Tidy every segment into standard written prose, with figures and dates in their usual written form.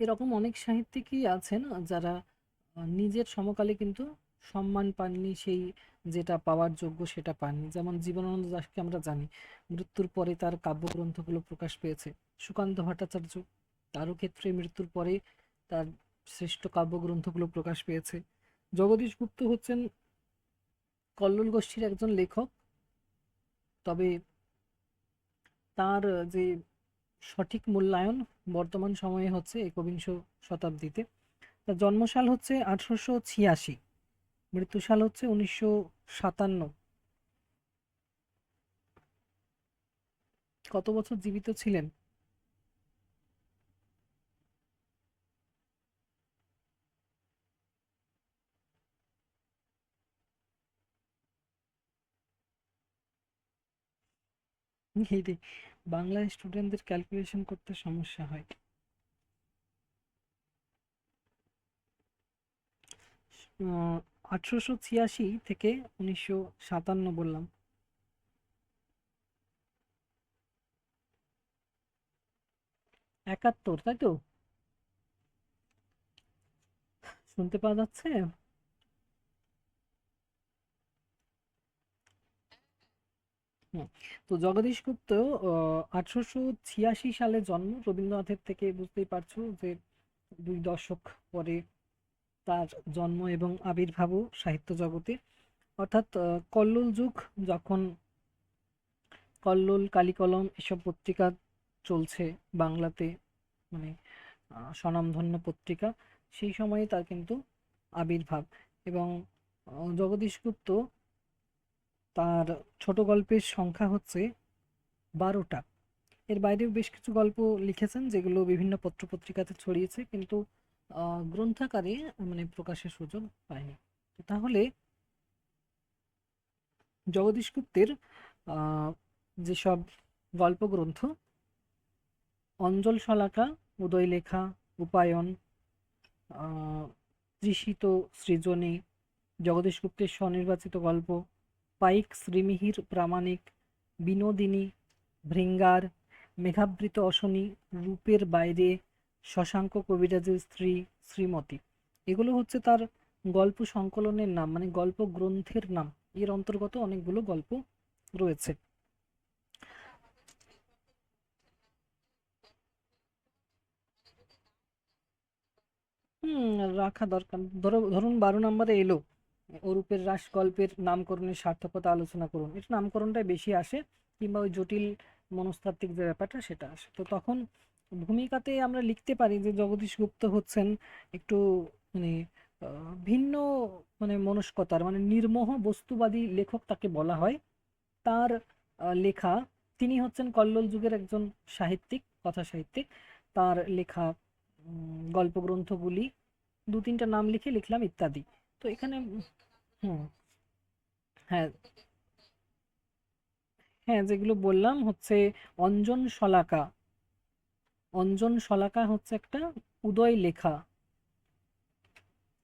এরকম অনেক সাহিত্যিকই আছেন যারা নিজের সমকালে কিন্তু সম্মান পাননি, সেই যেটা পাওয়ার যোগ্য সেটা পাননি। যেমন জীবনানন্দ দাশকে আমরা জানি, মৃত্যুর পরে তার কাব্যগ্রন্থগুলো প্রকাশ পেয়েছে। সুকান্ত ভট্টাচার্য, তারও ক্ষেত্রে মৃত্যুর পরে তার শ্রেষ্ঠ কাব্যগ্রন্থগুলো প্রকাশ পেয়েছে। জগদীশ গুপ্ত হচ্ছেন কল্লোল গোষ্ঠীর একজন লেখক, তবে তার যে সঠিক মূল্যায়ন বর্তমান সময়ে হচ্ছে একবিংশ শতাব্দীতে। তার জন্মসাল হচ্ছে 1886, মৃত্যুসাল হচ্ছে 1957। কত বছর জীবিত ছিলেন? এই রে, বাংলা স্টুডেন্টদের ক্যালকুলেশন করতে সমস্যা হয়। 1886 থেকে 1957 বললাম। 71, তাই তো? শুনতে পাওয়া যাচ্ছে? হুম। তো জগদীশ গুপ্ত 1886 সালে জন্ম। রবীন্দ্রনাথের থেকে বুঝতেই পারছো যে 2 দশক পরে তার জন্ম এবং আবির্ভাবও সাহিত্য জগতে। অর্থাৎ কল্লোল যুগ, যখন কল্লোল, কালিকলম এসব পত্রিকা চলছে বাংলাতে, মানে স্বনামধন্য পত্রিকা, সেই সময়ে তার কিন্তু আবির্ভাব। এবং জগদীশ গুপ্ত, তার ছোট গল্পের সংখ্যা হচ্ছে 12টা। এর বাইরেও বেশ কিছু গল্প লিখেছেন যেগুলো বিভিন্ন পত্রপত্রিকাতে ছড়িয়েছে, কিন্তু গ্রন্থাকারে মানে প্রকাশের সুযোগ পায়নি। তো তাহলে জগদীশ গুপ্তের আহ, যেসব গল্পগ্রন্থ: অঞ্জল শলাকা, উদয়লেখা, উপায়ন, আহ, তৃষিত সৃজনী, জগদীশ গুপ্তের স্বনির্বাচিত গল্প, পাইক শ্রীমিহির প্রামাণিক, বিনোদিনী, ভৃঙ্গার, মেঘাবৃত অশনি, রূপের বাইরে, শশাঙ্ক কবিরাজের স্ত্রী, শ্রীমতী, এগুলো হচ্ছে তার গল্প সংকলনের নাম, মানে গল্প গ্রন্থের নাম। এর অন্তর্গত অনেকগুলো গল্প রয়েছে। হুম, রাখা দরকার। ধরুন 12 নম্বরে এলো অরূপের রাস গল্পের নামকরণের সার্থকতা আলোচনা করুন, এটা নামকরণটাই বেশি আসে, কিংবা ওই জটিল মনস্তাত্ত্বিক যে ব্যাপারটা সেটা আসে। তো তখন ভূমিকাতে আমরা লিখতে পারি যে জগদীশ গুপ্ত হচ্ছেন একটু মানে ভিন্ন, মানে মনস্কতার, মানে নির্মোহ বস্তুবাদী লেখক তাকে বলা হয়। তার লেখা, তিনি হচ্ছেন কল্লোল যুগের একজন সাহিত্যিক, কথা সাহিত্যিক। তার লেখা গল্পগ্রন্থগুলি, 2-3টা নাম লিখে লিখলাম ইত্যাদি। তো এখানে হুম, হ্যাঁ, হ্যাঁ, যেগুলো বললাম হচ্ছে অঞ্জন শলাকা। অঞ্জন শলাকা হচ্ছে একটা, উদয় লেখা,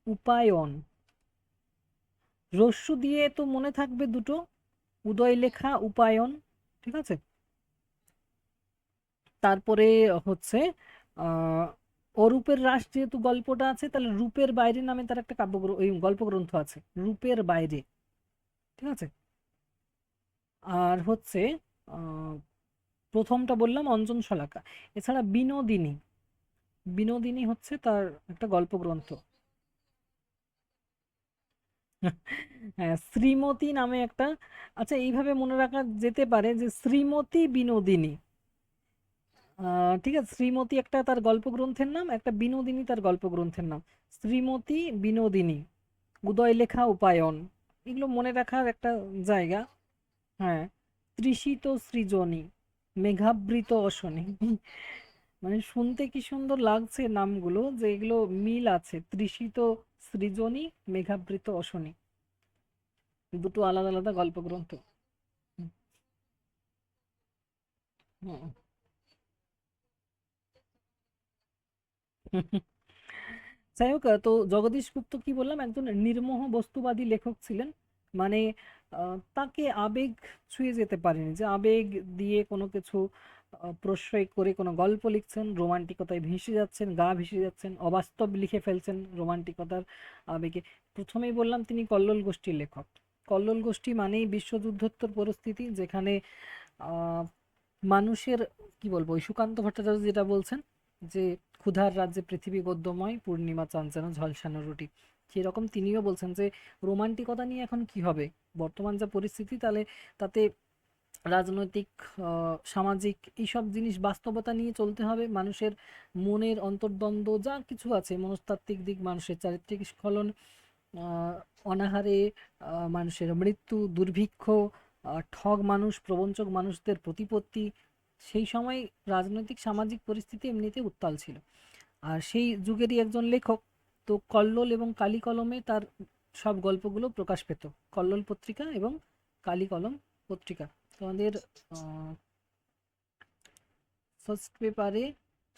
উপায়ন, রস্যু দিয়ে তো মনে থাকবে দুটো, উদয় লেখা, উপায়ন, ঠিক আছে। তারপরে হচ্ছে আহ অরূপের রাস, যেহেতু গল্পটা আছে, তাহলে রূপের বাইরে নামে তার একটা ওই গল্পগ্রন্থ আছে, রূপের বাইরে, ঠিক আছে। আর হচ্ছে আহ প্রথমটা বললাম অঞ্জন শলাকা। এছাড়া বিনোদিনী, বিনোদিনী হচ্ছে তার একটা গল্পগ্রন্থ। হ্যাঁ, শ্রীমতী নামে একটা, আচ্ছা এইভাবে মনে রাখা যেতে পারে যে শ্রীমতী বিনোদিনী। ঠিক আছে, শ্রীমতী একটা তার গল্পগ্রন্থের নাম, একটা বিনোদিনী তার গল্পগ্রন্থের নাম। শ্রীমতী, বিনোদিনী, উদয় লেখা, উপায়ন, এগুলো মনে রাখার একটা জায়গা। হ্যাঁ, তৃষিত সৃজনী, মেঘাবৃত অশনি। মানে শুনতে কি সুন্দর লাগছে নামগুলো, যে এগুলো মিল আছে। তৃষিত সৃজনী, মেঘাবৃত অশনি, দুটো আলাদা আলাদা গল্পগ্রন্থ। হুম, হুম। যাই হোক, তো জগদীশ গুপ্ত কি বললাম, একজন নির্মোহ বস্তুবাদী লেখক ছিলেন। মানে তাকে আবেগ ছুঁয়ে যেতে পারেনি, যে আবেগ দিয়ে কোনো কিছু প্রশ্রয় করে কোনো গল্প লিখছেন, রোমান্টিকতায় ভেসে যাচ্ছেন, গা ভেসে যাচ্ছেন, অবাস্তব লিখে ফেলছেন রোমান্টিকতার আবেগে। প্রথমেই বললাম তিনি কল্লোল গোষ্ঠীর লেখক। কল্লোল গোষ্ঠী মানেই বিশ্বযুদ্ধোত্তর পরিস্থিতি, যেখানে আহ, মানুষের কি বলবো, ওই সুকান্ত ভট্টাচার্য যেটা বলছেন যে ক্ষুধার রাজ্যে পৃথিবী গদ্যময়, পূর্ণিমা চাঁদ যেন ঝলসানো রুটি, সেরকম তিনিও বলছেন যে রোমান্টিকতা নিয়ে এখন কি হবে, বর্তমান যা পরিস্থিতি তাহলে তাতে রাজনৈতিক, সামাজিক এইসব জিনিস বাস্তবতা নিয়ে চলতে হবে। মানুষের মনের অন্তর্দ্বন্দ্ব যা কিছু আছে, মনস্তাত্ত্বিক দিক, মানুষের চারিত্রিক স্খলন, আহ, অনাহারে, মানুষের মৃত্যু, দুর্ভিক্ষ, ঠগ মানুষ, প্রবঞ্চক মানুষদের প্রতিপত্তি, সেই সময় রাজনৈতিক সামাজিক পরিস্থিতি এমনিতে উত্তাল ছিল। আর সেই যুগেরই একজন লেখক, তো কল্লোল এবং কালি কলমে তার সব গল্পগুলো প্রকাশ পেত। কল্লোল পত্রিকা এবং কালি কলম পত্রিকা। তোমাদের ফার্স্ট পেপারে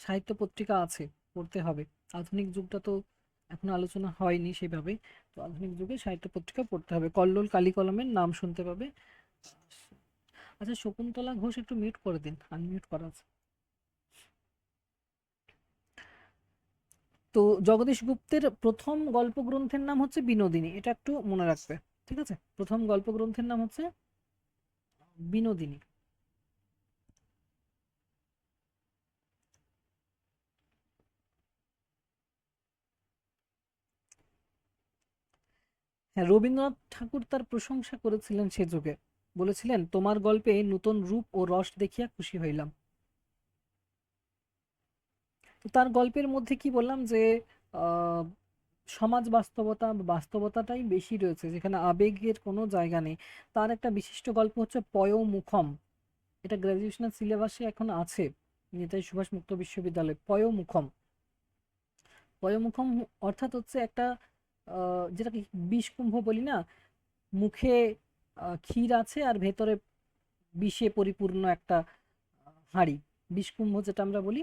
সাহিত্য পত্রিকা আছে, পড়তে হবে। আধুনিক যুগটা তো এখন আলোচনা হয়নি সেভাবে, তো আধুনিক যুগে সাহিত্য পত্রিকা পড়তে হবে। কল্লোল কালি কলমের নাম শুনতে পাবে। আচ্ছা, শকুন্তলা ঘোষ একটু মিউট করে দিন, আনমিউট করা আছে। তো জগদীশ গুপ্তের প্রথম গল্প গ্রন্থের নাম হচ্ছে বিনোদিনী, এটা একটু মনে রাখবে। ঠিক আছে, প্রথম গল্প গ্রন্থের নাম হচ্ছে বিনোদিনী। হ্যাঁ, রবীন্দ্রনাথ ঠাকুর তার প্রশংসা করেছিলেন সে যুগে, বলেছিলেন তোমার গল্পে নূতন রূপ ও রস দেখিয়া খুশি হইলাম। তো তার গল্পের মধ্যে কি বললাম যে আহ, সমাজ বাস্তবতা বা বাস্তবতাটাই বেশি রয়েছে, যেখানে আবেগের কোনো জায়গা নেই। তার একটা বিশিষ্ট গল্প হচ্ছে পয়োমুখম, এটা গ্র্যাজুয়েশনের সিলেবাসে এখন আছে, নেতাজি সুভাষ মুক্ত বিশ্ববিদ্যালয়। পয়োমুখম, পয়োমুখম অর্থাৎ হচ্ছে একটা যেটাকে বিষকুম্ভ বলি না, মুখে ক্ষীর আছে আর ভেতরে বিষে পরিপূর্ণ একটা হাঁড়ি, বিষকুম্ভ যেটা আমরা বলি,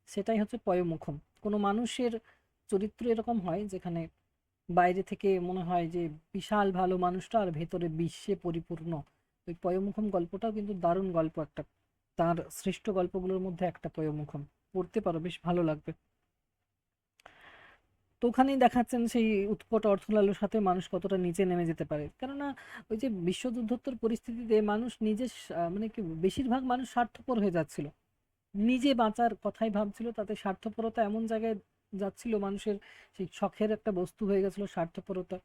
সেটাই হচ্ছে পয়োমুখম। কোনো মানুষের চরিত্র এরকম হয় যেখানে বাইরে থেকে মনে হয় যে বিশাল ভালো মানুষটা, আর ভেতরে বিশ্বে পরিপূর্ণ। ওই পয়োমুখম গল্পটাও কিন্তু দারুণ গল্প একটা, তার শ্রেষ্ঠ গল্পগুলোর মধ্যে একটা পয়োমুখম। পড়তে পারো, বেশ ভালো লাগবে। তো ওখানেই দেখাচ্ছেন সেই উৎকট অর্থলালের সাথে মানুষ কতটা নিচে নেমে যেতে পারে। কেননা ওই যে বিশ্বযুদ্ধোত্তর পরিস্থিতিতে মানুষ নিজে মানে কি বেশিরভাগ মানুষ স্বার্থপর হয়ে যাচ্ছিল, নিজে বাঁচার কথাই ভাবছিল, তাতে স্বার্থপরতা এমন জায়গায় যাচ্ছিল, মানুষের সেই শখের একটা বস্তু হয়ে গেছিল স্বার্থপরতা,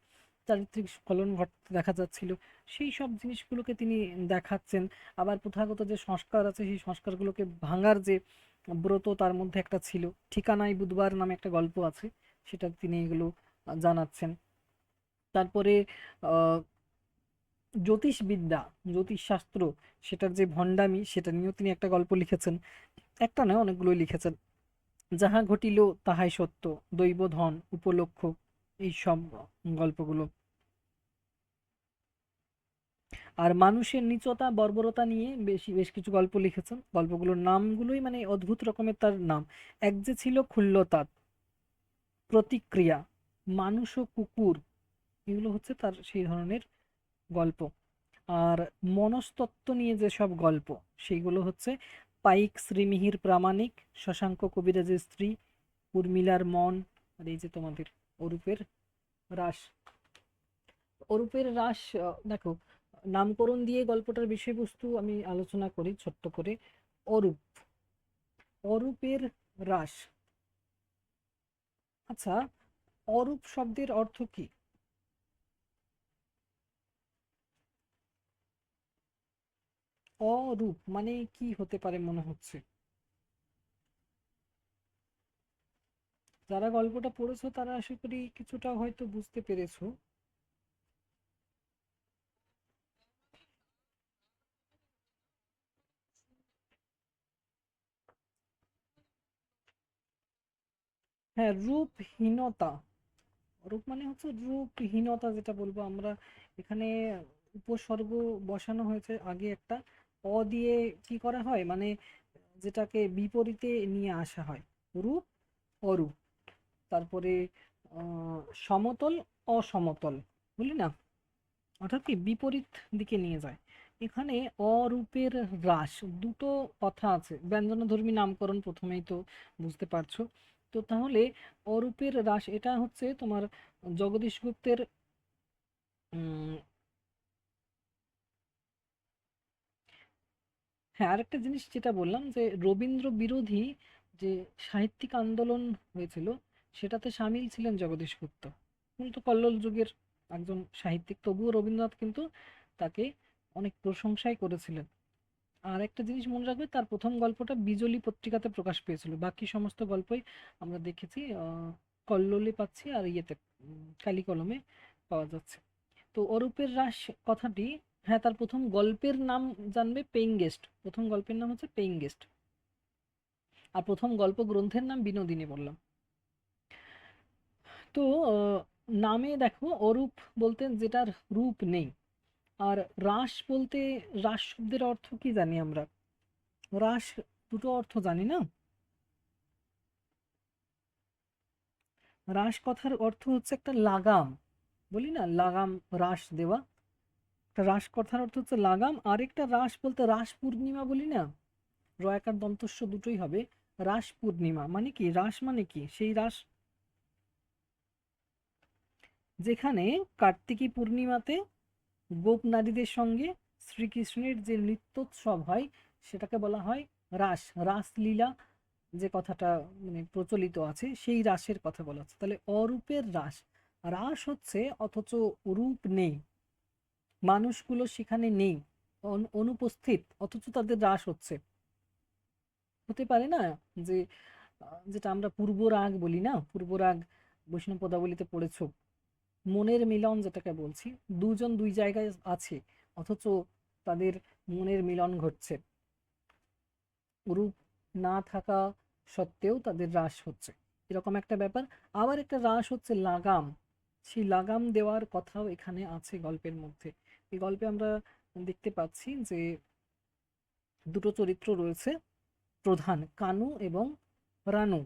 চারিত্রিক স্খলন ঘটতে দেখা যাচ্ছিল। সেই সব জিনিসগুলোকে তিনি দেখাচ্ছেন। আবার প্রথাগত যে সংস্কার আছে সেই সংস্কারগুলোকে ভাঙার যে ব্রত তার মধ্যে একটা ছিল। ঠিকানায় বুধবার নামে একটা গল্প আছে, সেটা তিনি এগুলো জানাচ্ছেন। তারপরে আহ জ্যোতিষবিদ্যা, জ্যোতিষশাস্ত্র, সেটার যে ভণ্ডামি সেটা নিয়েও তিনি একটা গল্প লিখেছেন। একটা নয়, অনেকগুলোই লিখেছেন। যাহা ঘটিল তাহাই সত্য, দৈবধন, উপলক্ষ, এই সব গল্পগুলো। আর মানুষের নিচতা বর্বরতা নিয়ে বেশ কিছু গল্প লিখেছেন। গল্পগুলোর নামগুলোই মানে অদ্ভুত রকমের তার নাম। এক যে ছিল ক্ষুল্লতাপ, প্রতিক্রিয়া, মানুষ ও কুকুর, এগুলো হচ্ছে তার সেই ধরনের গল্প। আর মনস্তত্ত্ব নিয়ে যেসব গল্প, সেইগুলো হচ্ছে পাইক শ্রীমিহির প্রামাণিক, শশাঙ্ক কবিরাজের স্ত্রী, উর্মিলার মন, আর এই যে তোমাদের অরূপের রাস। অরূপের রাস, দেখো, নামকরণ দিয়ে গল্পটার বিষয়বস্তু আমি আলোচনা করি ছোট্ট করে। অরূপ, অরূপের রাস। আচ্ছা, অরূপ শব্দের অর্থ কি? অরূপ মানে কি হতে পারে মনে হচ্ছে? যারা গল্পটা পড়েছো তারা আশা করি কিছুটা হয়তো বুঝতে পেরেছো। হ্যাঁ, রূপহীনতা। রূপ মানে হচ্ছে রূপহীনতা, যেটা বলবো আমরা এখানে। উপসর্গ বসানো হয়েছে আগে একটা, অ দিয়ে কি করা হয় মানে যেটাকে বিপরীতে নিয়ে আসা হয়। রূপ, অরূপ। তারপরে সমতল, অসমতল, বুঝলি না, অর্থাৎ কি বিপরীত দিকে নিয়ে যায়। এখানে অরূপের হ্রাস, দুটো কথা আছে, ব্যঞ্জনধর্মী নামকরণ প্রথমেই তো বুঝতে পারছো। তো তাহলে অরূপের হ্রাস এটা হচ্ছে তোমার জগদীশ গুপ্তের উম, হ্যাঁ, আরেকটা জিনিস যেটা বললাম যে রবীন্দ্র বিরোধী যে সাহিত্যিক আন্দোলন হয়েছিল সেটাতে সামিল ছিলেন জগদীশ গুপ্ত, কিন্তু কল্লোল যুগের একজন সাহিত্যিক, তবুও রবীন্দ্রনাথ কিন্তু তাকে অনেক প্রশংসাই করেছিলেন। আর একটা জিনিস মনে রাখবে, তার প্রথম গল্পটা বিজলি পত্রিকাতে প্রকাশ পেয়েছিল, বাকি সমস্ত গল্পই আমরা দেখেছি কল্লোলে পাচ্ছি আর ইয়েতে কালি কলমে পাওয়া যাচ্ছে। তো অরূপের রাস কথাটি, হ্যাঁ, তার প্রথম গল্পের নাম জানবে পেইং গেস্ট, প্রথম গল্পের নাম হচ্ছে পেইং গেস্ট, আর প্রথম গল্প গ্রন্থের নাম বিনোদিনী বললাম। তো নামে দেখো অরূপ বলতে যেটার রূপ নেই, আর রাস বলতে, রাস শব্দের অর্থ কি জানি আমরা? রাস দুটো অর্থ জানি না। রাস কথার অর্থ হচ্ছে একটা লাগাম, বলি না লাগাম, রাস দেওয়া। একটা রাস কথার অর্থ হচ্ছে লাগাম, আরেকটা রাস বলতে রাস পূর্ণিমা বলি না, রয়াকার দন্তস্ব দুটোই হবে। রাস পূর্ণিমা মানে কি, রাস মানে কি সেই রাস যেখানে কার্তিকী পূর্ণিমাতে গোপ নারীদের সঙ্গে শ্রীকৃষ্ণের যে নৃত্যোৎসব হয় সেটাকে বলা হয় রাস, রাসলীলা যে কথাটা মানে প্রচলিত আছে সেই রাসের কথা বলা হচ্ছে। তাহলে অরূপের রাস, রাস হচ্ছে অথচ রূপ নেই, মানুষগুলো সেখানে নেই, অনুপস্থিত, অথচ তাদের রাস হচ্ছে। হতে পারে না যে যেটা আমরা পূর্বরাগ বলি না, পূর্বরাগ বৈষ্ণব পদাবলিতে পড়েছো, মনের মিলন যেটাকে বলছি, দুজন দুই জায়গায় আছে অথচ তাদের মনের মিলন ঘটছে, রূপ না থাকা সত্ত্বেও তাদের হ্রাস হচ্ছে, এরকম একটা ব্যাপার। আবার একটা হ্রাস হচ্ছে লাগাম, সেই লাগাম দেওয়ার কথাও এখানে আছে গল্পের মধ্যে। এই গল্পে আমরা দেখতে পাচ্ছি যে দুটো চরিত্র রয়েছে প্রধান, কানু এবং রানু।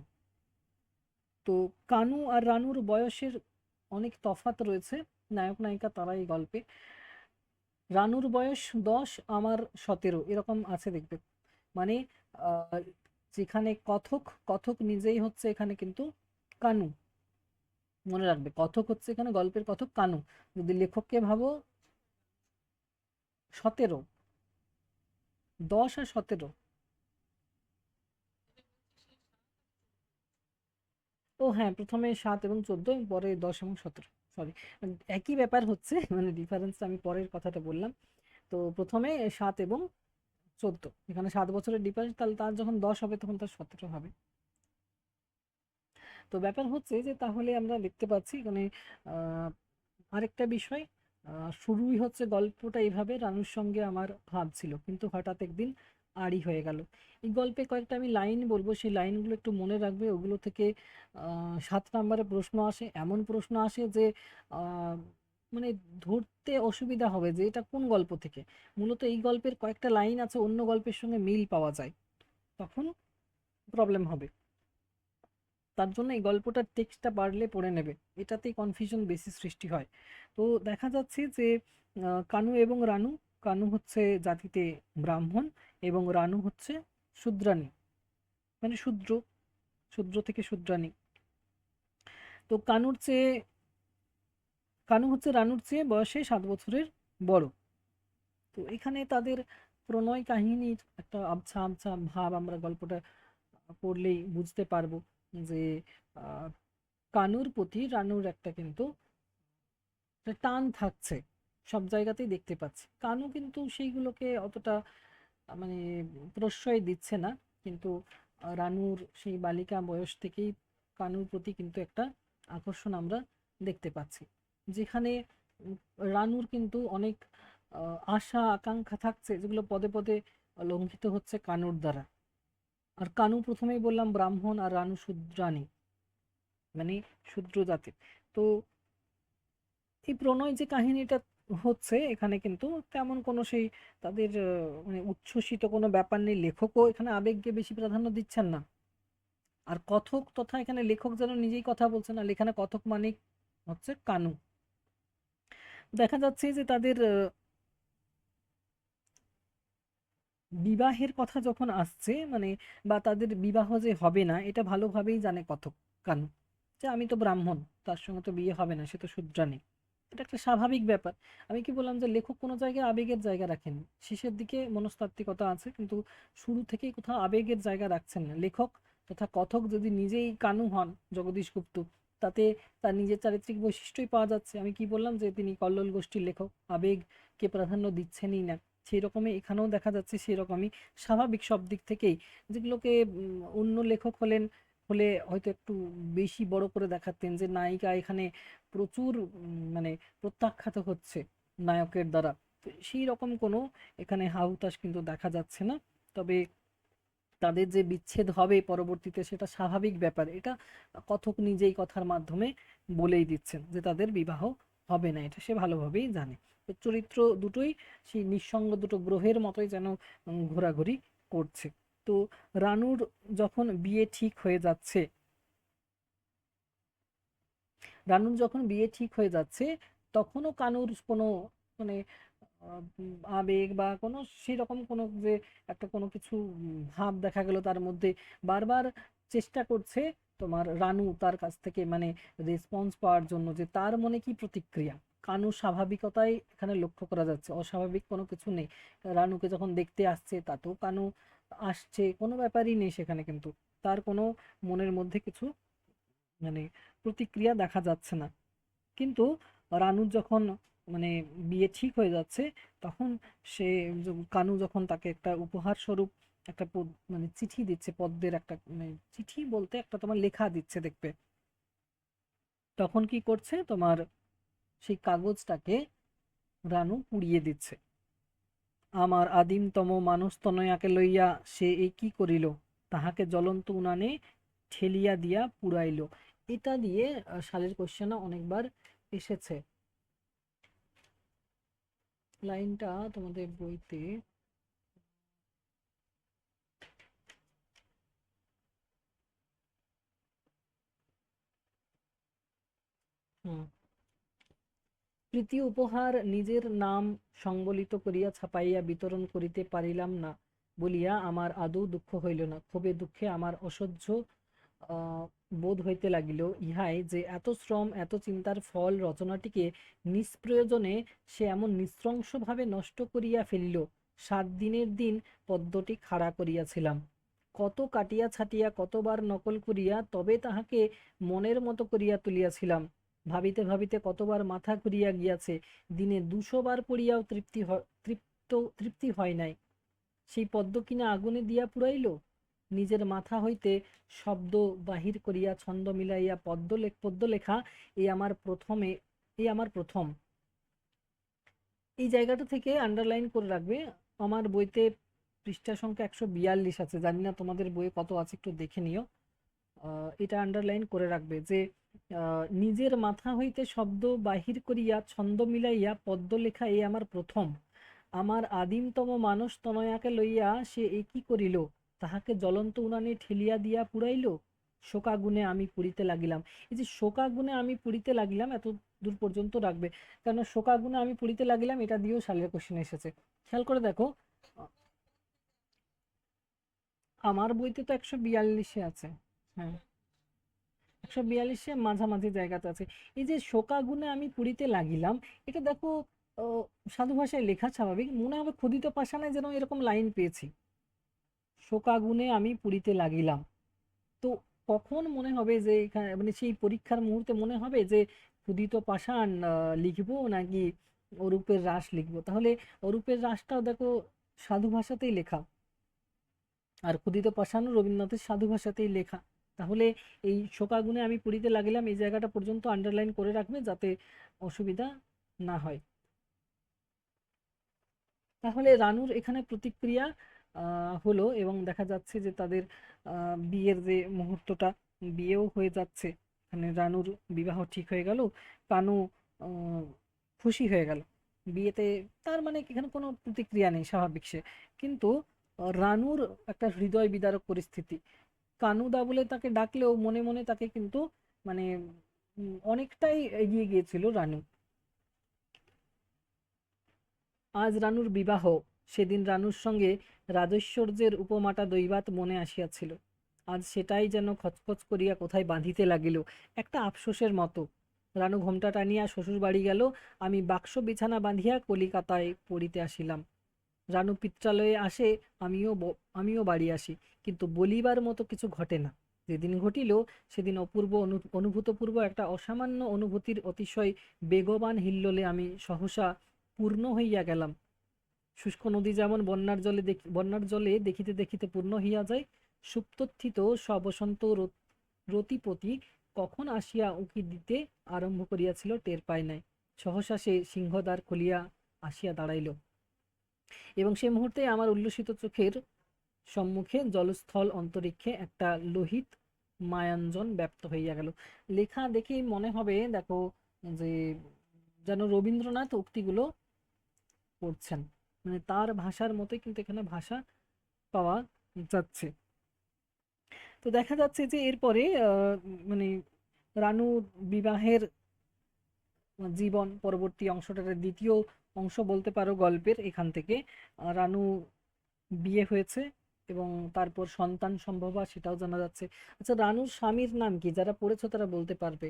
তো কানু আর রানুর বয়সের অনেক তফাৎ রয়েছে, নায়ক নায়িকা তারা এই গল্পে। রানুর বয়স 10, আমার 17 এরকম আছে দেখবে, মানে আহ, যেখানে কথক, কথক নিজেই হচ্ছে এখানে কিন্তু কানু, মনে রাখবে কথক হচ্ছে এখানে গল্পের কথক কানু। যদি লেখককে ভাবো, 17, 10 আর 17। ও হ্যাঁ, প্রথমে 7 এবং 14, পরে 10 এবং 17, সরি, একই ব্যাপার হচ্ছে, মানে ডিফারেন্সটা আমি পরের কথাটা বললাম। তো প্রথমে 7 এবং 14, এখানে 7 বছরের ডিফারেন্স, তাহলে তার যখন 10 হবে তখন তার 17 হবে। তো ব্যাপার হচ্ছে যে তাহলে আমরা দেখতে পাচ্ছি এখানে আহ, আরেকটা বিষয়, শুরুই হচ্ছে গল্পটা এইভাবে, রানুর সঙ্গে আমার ভাব ছিল কিন্তু হঠাৎ একদিন আড়ি হয়ে গেল। এই গল্পে কয়েকটা আমি লাইন বলবো, সেই লাইনগুলো একটু মনে রাখবে, ওগুলো থেকে 7 নম্বরে প্রশ্ন আসে, এমন প্রশ্ন আসে যে আহ, মানে ধরতে অসুবিধা হবে যে এটা কোন গল্প থেকে। মূলত এই গল্পের কয়েকটা লাইন আছে অন্য গল্পের সঙ্গে মিল পাওয়া যায়, তখন প্রবলেম হবে। তার জন্য এই গল্পটার টেক্সটটা পারলে পড়ে নেবে, এটাতেই কনফিউশন বেশি সৃষ্টি হয়। তো দেখা যাচ্ছে যে কানু এবং রানু, কানু হচ্ছে জাতিতে ব্রাহ্মণ এবং রানু হচ্ছে শূদ্রাণী, মানে শূদ্র, শূদ্র থেকে শূদ্রাণী। তো কানু হচ্ছে রানুর চেয়ে বয়সে 7 বছরের বড়। তো এখানে তাদের প্রণয় কাহিনীর একটা আবছা আবছা ভাব আমরা গল্পটা পড়লেই বুঝতে পারবো যে আহ, কানুর প্রতি রানুর একটা কিন্তু একটা টান থাকছে, সব জায়গাতেই দেখতে পাচ্ছি। কানু কিন্তু সেইগুলোকে অতটা মানে প্রশ্রয় দিচ্ছে না, কিন্তু রানুর সেই বালিকা বয়স থেকেই কানুর প্রতি কিন্তু একটা আকর্ষণ আমরা দেখতে পাচ্ছি, যেখানে উম, রানুর কিন্তু অনেক আশা আকাঙ্ক্ষা থাকছে যেগুলো পদে পদে লঙ্ঘিত হচ্ছে কানুর দ্বারা। আর কানু প্রথমেই বললাম ব্রাহ্মণ, আর রানু শূদ্রাণী, মানে শূদ্র জাতির। তো এই প্রণয় যে কাহিনীটা হচ্ছে এখানে কিন্তু তেমন কোনো সেই তাদের মানে উচ্ছ্বসিত কোনো ব্যাপার নেই, লেখকও এখানে আবেগকে বেশি প্রাধান্য দিচ্ছেন না। আর কথক তথা এখানে লেখক যেন নিজেই কথা বলছেন, আর এখানে কথক মানে হচ্ছে কানু। দেখা যাচ্ছে যে তাদের বিবাহের কথা যখন আসছে মানে বা তাদের বিবাহ যে হবে না এটা ভালোভাবেই জানে কথক কানু, যে আমি তো ব্রাহ্মণ, তার সঙ্গে তো বিয়ে হবে না, সে তো শূদ্রাণী। এটা একটা স্বাভাবিক ব্যাপার। আমি কি বললাম যে লেখক কোনো জায়গায় আবেগের জায়গা রাখেননি, শেষের দিকে মনস্তাত্ত্বিকতা আছে কিন্তু শুরু থেকেই কোথাও আবেগের জায়গা রাখছেন না লেখক তথা কথক। যদি নিজেই কানু হন জগদীশ গুপ্ত, তাতে তার নিজের চারিত্রিক বৈশিষ্ট্যই পাওয়া যাচ্ছে। আমি কি বললাম যে তিনি কল্লোল গোষ্ঠীর লেখক, আবেগকে প্রাধান্য দিচ্ছেনই না, সেই রকমই এখানেও দেখা যাচ্ছে সেরকমই স্বাভাবিক সব দিক থেকেই। যেগুলোকে অন্য লেখক হলে হয়তো একটু বেশি বড় করে দেখাতেন যে নায়িকা এখানে প্রচুর মানে প্রত্যাখ্যাত হচ্ছে নায়কের দ্বারা। তো সেই রকম কোনো এখানে হাহুতাশ কিন্তু দেখা যাচ্ছে না। তবে তাদের যে বিচ্ছেদ হবে পরবর্তীতে সেটা স্বাভাবিক ব্যাপার, এটা কথক নিজেই কথার মাধ্যমে বলেই দিচ্ছেন যে তাদের বিবাহ হবে না, এটা সে ভালোভাবেই জানে। তো চরিত্র দুটোই সেই নিঃসঙ্গ দুটো গ্রহের মতোই যেন ঘোরাঘুরি করছে। তো রানুর যখন বিয়ে ঠিক হয়ে যাচ্ছে, তখনও কানুর কোনো মানে আবেগ বা কোনো সেরকম কোনো যে একটা কোনো কিছু ভাব দেখা গেল তার মধ্যে। বারবার চেষ্টা করছে তোমার রানু তার কাছ থেকে মানে রেসপন্স পাওয়ার জন্য যে তার মনে কি প্রতিক্রিয়া। কানুর স্বাভাবিকতাই এখানে লক্ষ্য করা যাচ্ছে, অস্বাভাবিক কোনো কিছু নেই। রানুকে যখন দেখতে আসছে তাতেও কানু আসছে, কোনো ব্যাপারই নেই সেখানে, কিন্তু তার কোনো মনের মধ্যে কিছু মানে প্রতিক্রিয়া দেখা যাচ্ছে না। কিন্তু রানুর যখন মানে বিয়ে ঠিক হয়ে যাচ্ছে তখন সে কানু যখন তাকে একটা উপহার স্বরূপ একটা মানে চিঠি দিচ্ছে, পদ্মের একটা মানে চিঠি বলতে একটা তোমার লেখা দিচ্ছে দেখবে, তখন কি করছে তোমার সেই কাগজটাকে রানু পুড়িয়ে দিচ্ছে। আমার আদিমতম মানস্তনয়াকে লইয়া সে এই কি করিল, তাহাকে জ্বলন্ত উনানে ঠেলিয়া দিয়া পুড়াইল। এটা দিয়ে সালের কোশ্চেনে অনেকবার এসেছে লাইনটা তোমাদের বইতে। হুম। প্রীতি উপহার নিজের নাম সংবলিত করিয়া ছাপাইয়া বিতরণ করিতে পারিলাম না বলিয়া আমার আদৌ দুঃখ হইল না, ক্ষোভে দুঃখে আমার অসহ্য আহ, বোধ হইতে লাগিল। ইহাই যে এত শ্রম এত চিন্তার ফল, রচনাটিকে নিষ্প্রয়োজনে সে এমন নৃশংসভাবে নষ্ট করিয়া ফেলিল। 7 দিনের দিন পদ্মটি খাড়া করিয়াছিলাম, কত কাটিয়া ছাটিয়া কতবার নকল করিয়া তবে তাহাকে মনের মতো করিয়া তুলিয়াছিলাম। ভাবিতে ভাবিতে কতবার মাথা ঘুরিয়া গিয়াছে, দিনে 200 বার পড়িয়াও তৃপ্তি হয় নাই। সেই পদ্ম কিনা আগুনে দিয়া পুড়াইল। নিজের মাথা হইতে শব্দ বাহির করিয়া ছন্দ মিলাইয়া পদ্য লেখা এই আমার প্রথম। এই জায়গাটা থেকে আন্ডারলাইন করে রাখবে। আমার বইতে পৃষ্ঠা সংখ্যা 142 আছে, জানি না তোমাদের বইয়ে কত আছে, একটু দেখে নিও। এটা আন্ডারলাইন করে রাখবে যে নিজের মাথা হইতে শব্দ বাহির করিয়া ছন্দ মিলাইয়া পদ্য লেখা এই আমার প্রথম। আমার আদিমতম মানস তনয়াকে লইয়া সে এ কি করিল, তাহাকে জ্বলন্ত উনানে ঠেলিয়া দিয়া পুড়াইল। শোকাগুণে আমি পুড়িতে লাগিলাম। এই যে শোকাগুণে আমি পুড়িতে লাগিলাম এত দূর পর্যন্ত রাখবে, কেন শোকাগুণে আমি পুড়িতে লাগিলাম এটা দিয়েও সালের কোশ্চেন এসেছে। খেয়াল করে দেখো, আমার বইতে তো 142-এ আছে। হ্যাঁ, 142-এ মাঝামাঝি জায়গাতে আছে। এই যে শোকাগুণে আমি পুড়িতে লাগিলাম, এটা দেখো সাধু ভাষায় লেখা, স্বাভাবিক মনে হবে খোদিত পাষাণে যেন এরকম লাইন পেয়েছি। শোকাগুণে আমি পুড়িতে লাগিলাম, তো কখন মনে হবে যে এখানে মানে সেই পরীক্ষার মুহূর্তে মনে হবে যে ক্ষুধিত পাষাণ লিখবো নাকি অরূপের রাস লিখবো। তাহলে অরূপের রাসটাও দেখো সাধু ভাষাতেই লেখা, আর ক্ষুধিত পাষাণও রবীন্দ্রনাথের সাধু ভাষাতেই লেখা। তাহলে এই শোকাগুণে আমি পুরীতে লাগিলাম এই জায়গাটা পর্যন্ত আন্ডারলাইন করে রাখবে যাতে অসুবিধা না হয়। তাহলে রানুর এখানে প্রতিক্রিয়া হলো এবং দেখা যাচ্ছে যে তাদের বিয়ের যে মুহূর্তটা, বিয়েও হয়ে যাচ্ছে, মানে রানুর বিবাহ ঠিক হয়ে গেল, কানু আহ, খুশি হয়ে গেল বিয়েতে। তার মানে এখানে কোনো প্রতিক্রিয়া নেই, স্বাভাবিক সে। কিন্তু রানুর একটা হৃদয় বিদারক পরিস্থিতি, কানুদা বলে তাকে ডাকলেও মনে মনে তাকে কিন্তু মানে অনেকটাই এগিয়ে গিয়েছিল রানু। আজ রানুর বিবাহ, সেদিন রানুর সঙ্গে রাজৈশ্বর্যের উপমাটা দৈবাৎ মনে আসিয়াছিল। আজ সেটাই যেন খচখচ করিয়া কোথায় বাঁধিতে লাগিল, একটা আফসোসের মতো। রানু ঘোমটা টানিয়া শ্বশুর বাড়ি গেল, আমি বাক্স বিছানা বাঁধিয়া কলিকাতায় পড়িতে আসিলাম। রানু পিত্রালয়ে আসে, আমিও বাড়ি আসি, কিন্তু বলিবার মতো কিছু ঘটে না। যেদিন ঘটিল সেদিন অপূর্ব অনুভূতপূর্ব একটা অসামান্য অনুভূতির অতিশয় বেগবান হিল্লোলে আমি সহসা পূর্ণ হইয়া গেলাম। শুষ্ক নদী যেমন বন্যার জলে দেখিতে দেখিতে পূর্ণ হইয়া যায়, সুপ্তথিত সবসন্ত রতিপতি কখন আসিয়া উঁকি দিতে আরম্ভ করিয়াছিল টের পায় নাই। সহসা সে সিংহদ্বার খুলিয়া আসিয়া দাঁড়াইল, এবং সে মুহূর্তে আমার উল্লসিত চোখের সম্মুখে জলস্থল অন্তরিক্ষে একটা লোহিত মায়াঞ্জন ব্যপ্ত হইয়া গেল। লেখা দেখেই মনে হবে, দেখো, যে যেন রবীন্দ্রনাথ উক্তিগুলো পড়ছেন, মানে তার ভাষার মতোই কিন্তু এখানে ভাষা পাওয়া যাচ্ছে। তো দেখা যাচ্ছে যে এরপরে মানে রানুর বিবাহের জীবন পরবর্তী অংশটার দ্বিতীয় অংশ বলতে পারো গল্পের, এখান থেকে রানু বিয়ে হয়েছে এবং তারপর সন্তান সম্ভবা সেটাও জানা যাচ্ছে। আচ্ছা, রানুর স্বামীর নাম কি? যারা পড়েছো তারা বলতে পারবে।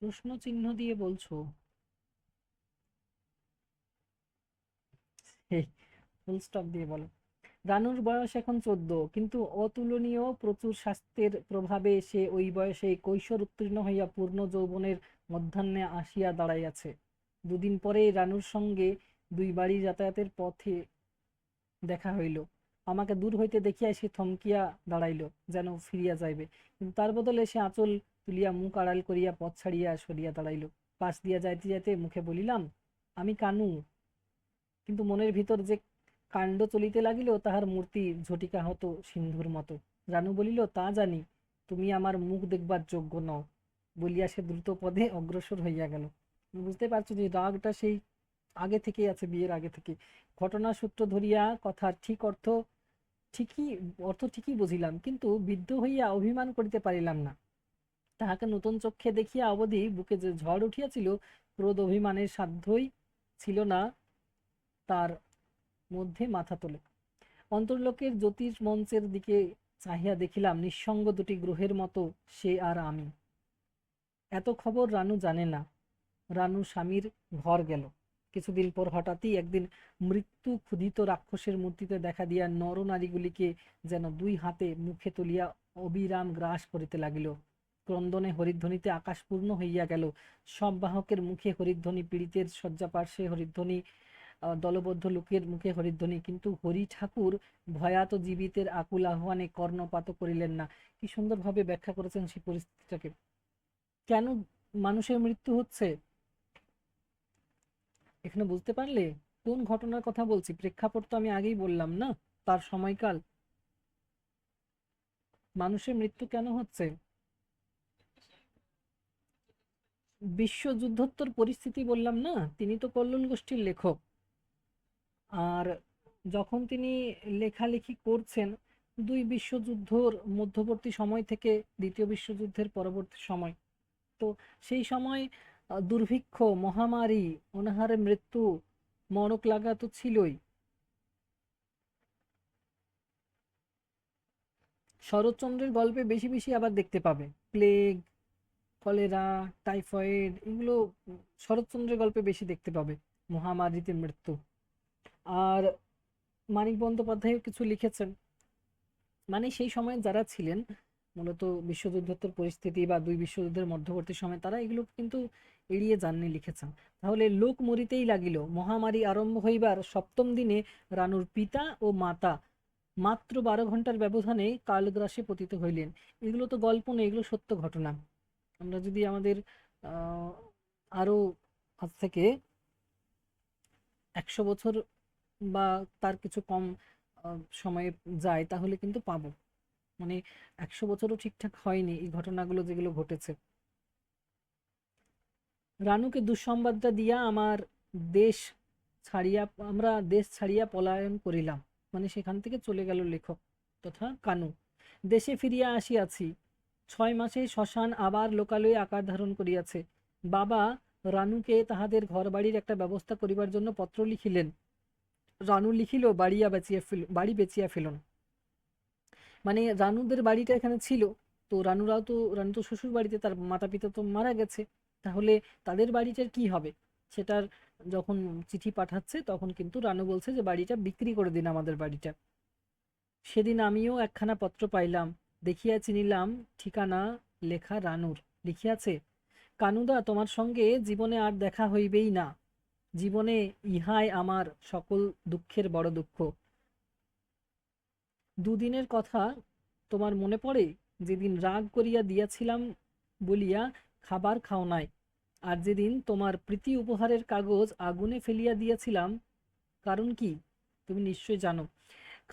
প্রশ্ন চিহ্ন দিয়ে বলছো? ফুল স্টপ দিয়ে বলো। রানুর বয়স এখন 14, কিন্তু অতুলনীয় প্রচুর স্বাস্থ্যের প্রভাবে সে ওই বয়সে কৈশোর উত্তীর্ণ হইয়া পূর্ণ যৌবনের মধ্যাহ্নে আসিয়া দাঁড়াইয়াছে। দুদিন পরে রানুর সঙ্গে দুই বাড়ি যাতায়াতের পথে দেখা হইল। আমাকে দূর হইতে দেখিয়া সে থমকিয়া দাঁড়াইল, যেন ফিরিয়া যাইবে, কিন্তু তার বদলে সে আঁচল তুলিয়া মুখ আড়াল করিয়া পথ ছাড়িয়া সরিয়া দাঁড়াইল। পাশ দিয়া যাইতে যাইতে মুখে বলিলাম, আমি কানু। কিন্তু মনের ভিতর যে কাণ্ড চলিতে লাগিল তাহার মূর্তি ঝটিকা হতো সিন্ধুর মতো। রানু বলিল, তা জানি, তুমি আমার মুখ দেখবার যোগ্য নও, বলিয়া সে দ্রুত পদে অগ্রসর হইয়া গেল। বুঝতে পারছো যে রাগটা সেই আগে থেকেই আছে, বিয়ের আগে থেকে। ঘটনার সূত্র ধরিয়া কথার অর্থ ঠিকই বুঝিলাম, কিন্তু বিদ্ধ হইয়া অভিমান করিতে পারিলাম না। তাহাকে নতুন চক্ষে দেখিয়া অবধি বুকে যে ঝড় উঠিয়াছিল, ক্রোধ অভিমানের সাধ্যই ছিল না তার মধ্যে মাথা তোলে। অন্তর্লোকের জ্যোতির মঞ্চের দিকে চাহিয়া দেখিলাম নিঃসঙ্গ দুটি গ্রহের মতো সে আর আমি। এত খবর রানু জানে না। রানু স্বামীর ঘর গেল। কিছুদিন পর হঠাৎই একদিন মৃত্যু ক্ষুধিত রাক্ষসের মূর্তিতে দেখা দিয়া নরনারীগুলিকে যেন দুই হাতে মুখে তুলিয়া অবিরাম গ্রাস করিতে লাগিল। ক্রন্দনে হরিধ্বনিতে আকাশ পূর্ণ হইয়া গেল। সব বাহকের মুখে হরিধ্বনি, পীড়িতের শয্যাপার্শ্বে হরিধ্বনি, দলবদ্ধ লোকের মুখে হরিধ্বনি, কিন্তু হরি ঠাকুর ভয়াত জীবিতের আকুল আহ্বানে কর্ণপাত করিলেন না। কি সুন্দরভাবে ব্যাখ্যা করেছেন সেই পরিস্থিতিটাকে। কেন মানুষের মৃত্যু হচ্ছে এখানে বুঝতে পারলে? কোন ঘটনার কথা বলছি? প্রেক্ষাপট তো আমি আগেই বললাম না, তার সময়কাল। মানুষের মৃত্যু কেন হচ্ছে? বিশ্বযুদ্ধোত্তর পরিস্থিতি বললাম না, তিনি তো কল্লোল গোষ্ঠীর লেখক। আর যখন তিনি লেখালেখি করছেন দুই বিশ্বযুদ্ধর মধ্যবর্তী সময় থেকে দ্বিতীয় বিশ্বযুদ্ধের পরবর্তী সময়, তো সেই সময় দুর্ভিক্ষ, মহামারী, অনাহারে মৃত্যু, মড়ক লাগা তো ছিলই। শরৎচন্দ্রের গল্পে বেশি বেশি আবার দেখতে পাবে প্লেগ, কলেরা, টাইফয়েড, এগুলো শরৎচন্দ্রের গল্পে বেশি দেখতে পাবে, মহামারীতে মৃত্যু। আর মানিক বন্দ্যোপাধ্যায়ও কিছু লিখেছেন, মানে সেই সময়ে যারা ছিলেন মূলত বিশ্বযুদ্ধোত্তর পরিস্থিতি বা দুই বিশ্বযুদ্ধের মধ্যবর্তী সময়, তারা এগুলো কিন্তু এড়িয়ে যাননি, লিখেছেন। তাহলে লোক মরিতেই লাগিল। মহামারী আরম্ভ হইবার সপ্তম দিনে রানুর পিতা ও মাতা মাত্র 12 ঘন্টার ব্যবধানে কালগ্রাসে পতিত হইলেন। এগুলো তো গল্প নেই, এগুলো সত্য ঘটনা। আমরা যদি আমাদের আহ আরো আজ থেকে 100 বছর বা তার কিছু কম সময়ে যাই, তাহলে কিন্তু পাবো, মানে 100 বছরও ঠিকঠাক হয়নি এই ঘটনাগুলো যেগুলো ঘটেছে। রানুকে দুঃসংবাদটা দিয়া দেশ ছাড়িয়া আমরা দেশ ছাড়িয়া পলায়ন করিলাম, মানে সেখান থেকে চলে গেল লেখক তথা কানু। দেশে ফিরিয়া আসিয়াছি। 6 মাসে শ্মশান আবার লোকালয়ে আকার ধারণ করিয়াছে। বাবা রানুকে তাহাদের ঘরবাড়ির একটা ব্যবস্থা করিবার জন্য পত্র লিখিলেন। রানু লিখিল বাড়ি বেচিয়া ফেলুন। মানে রানুদের বাড়িটা এখানে ছিল, তো রানু তো শ্বশুর বাড়িতে, তার মাতা পিতা তো মারা গেছে, তাহলে তাদের বাড়িটার কি হবে সেটার যখন চিঠি পাঠাচ্ছে তখন কিন্তু রানু বলছে যে বাড়িটা বিক্রি করে দিন আমাদের বাড়িটা। সেদিন আমিও একখানা পত্র পাইলাম, দেখিয়া চিনিলাম ঠিকানা লেখা রানুর। লিখিয়াছে, কানুদা, তোমার সঙ্গে জীবনে আর দেখা হইবেই না। জীবনে ইহাই আমার সকল দুঃখের বড় দুঃখ। দুদিনের কথা তোমার মনে পড়ে? যেদিন রাগ করিয়া দিয়াছিলাম বলিয়া খাবার খাও নাই, আর যেদিন তোমার প্রীতি উপহারের কাগজ আগুনে ফেলিয়া দিয়াছিলাম। কারণ কি তুমি নিশ্চয় জানো।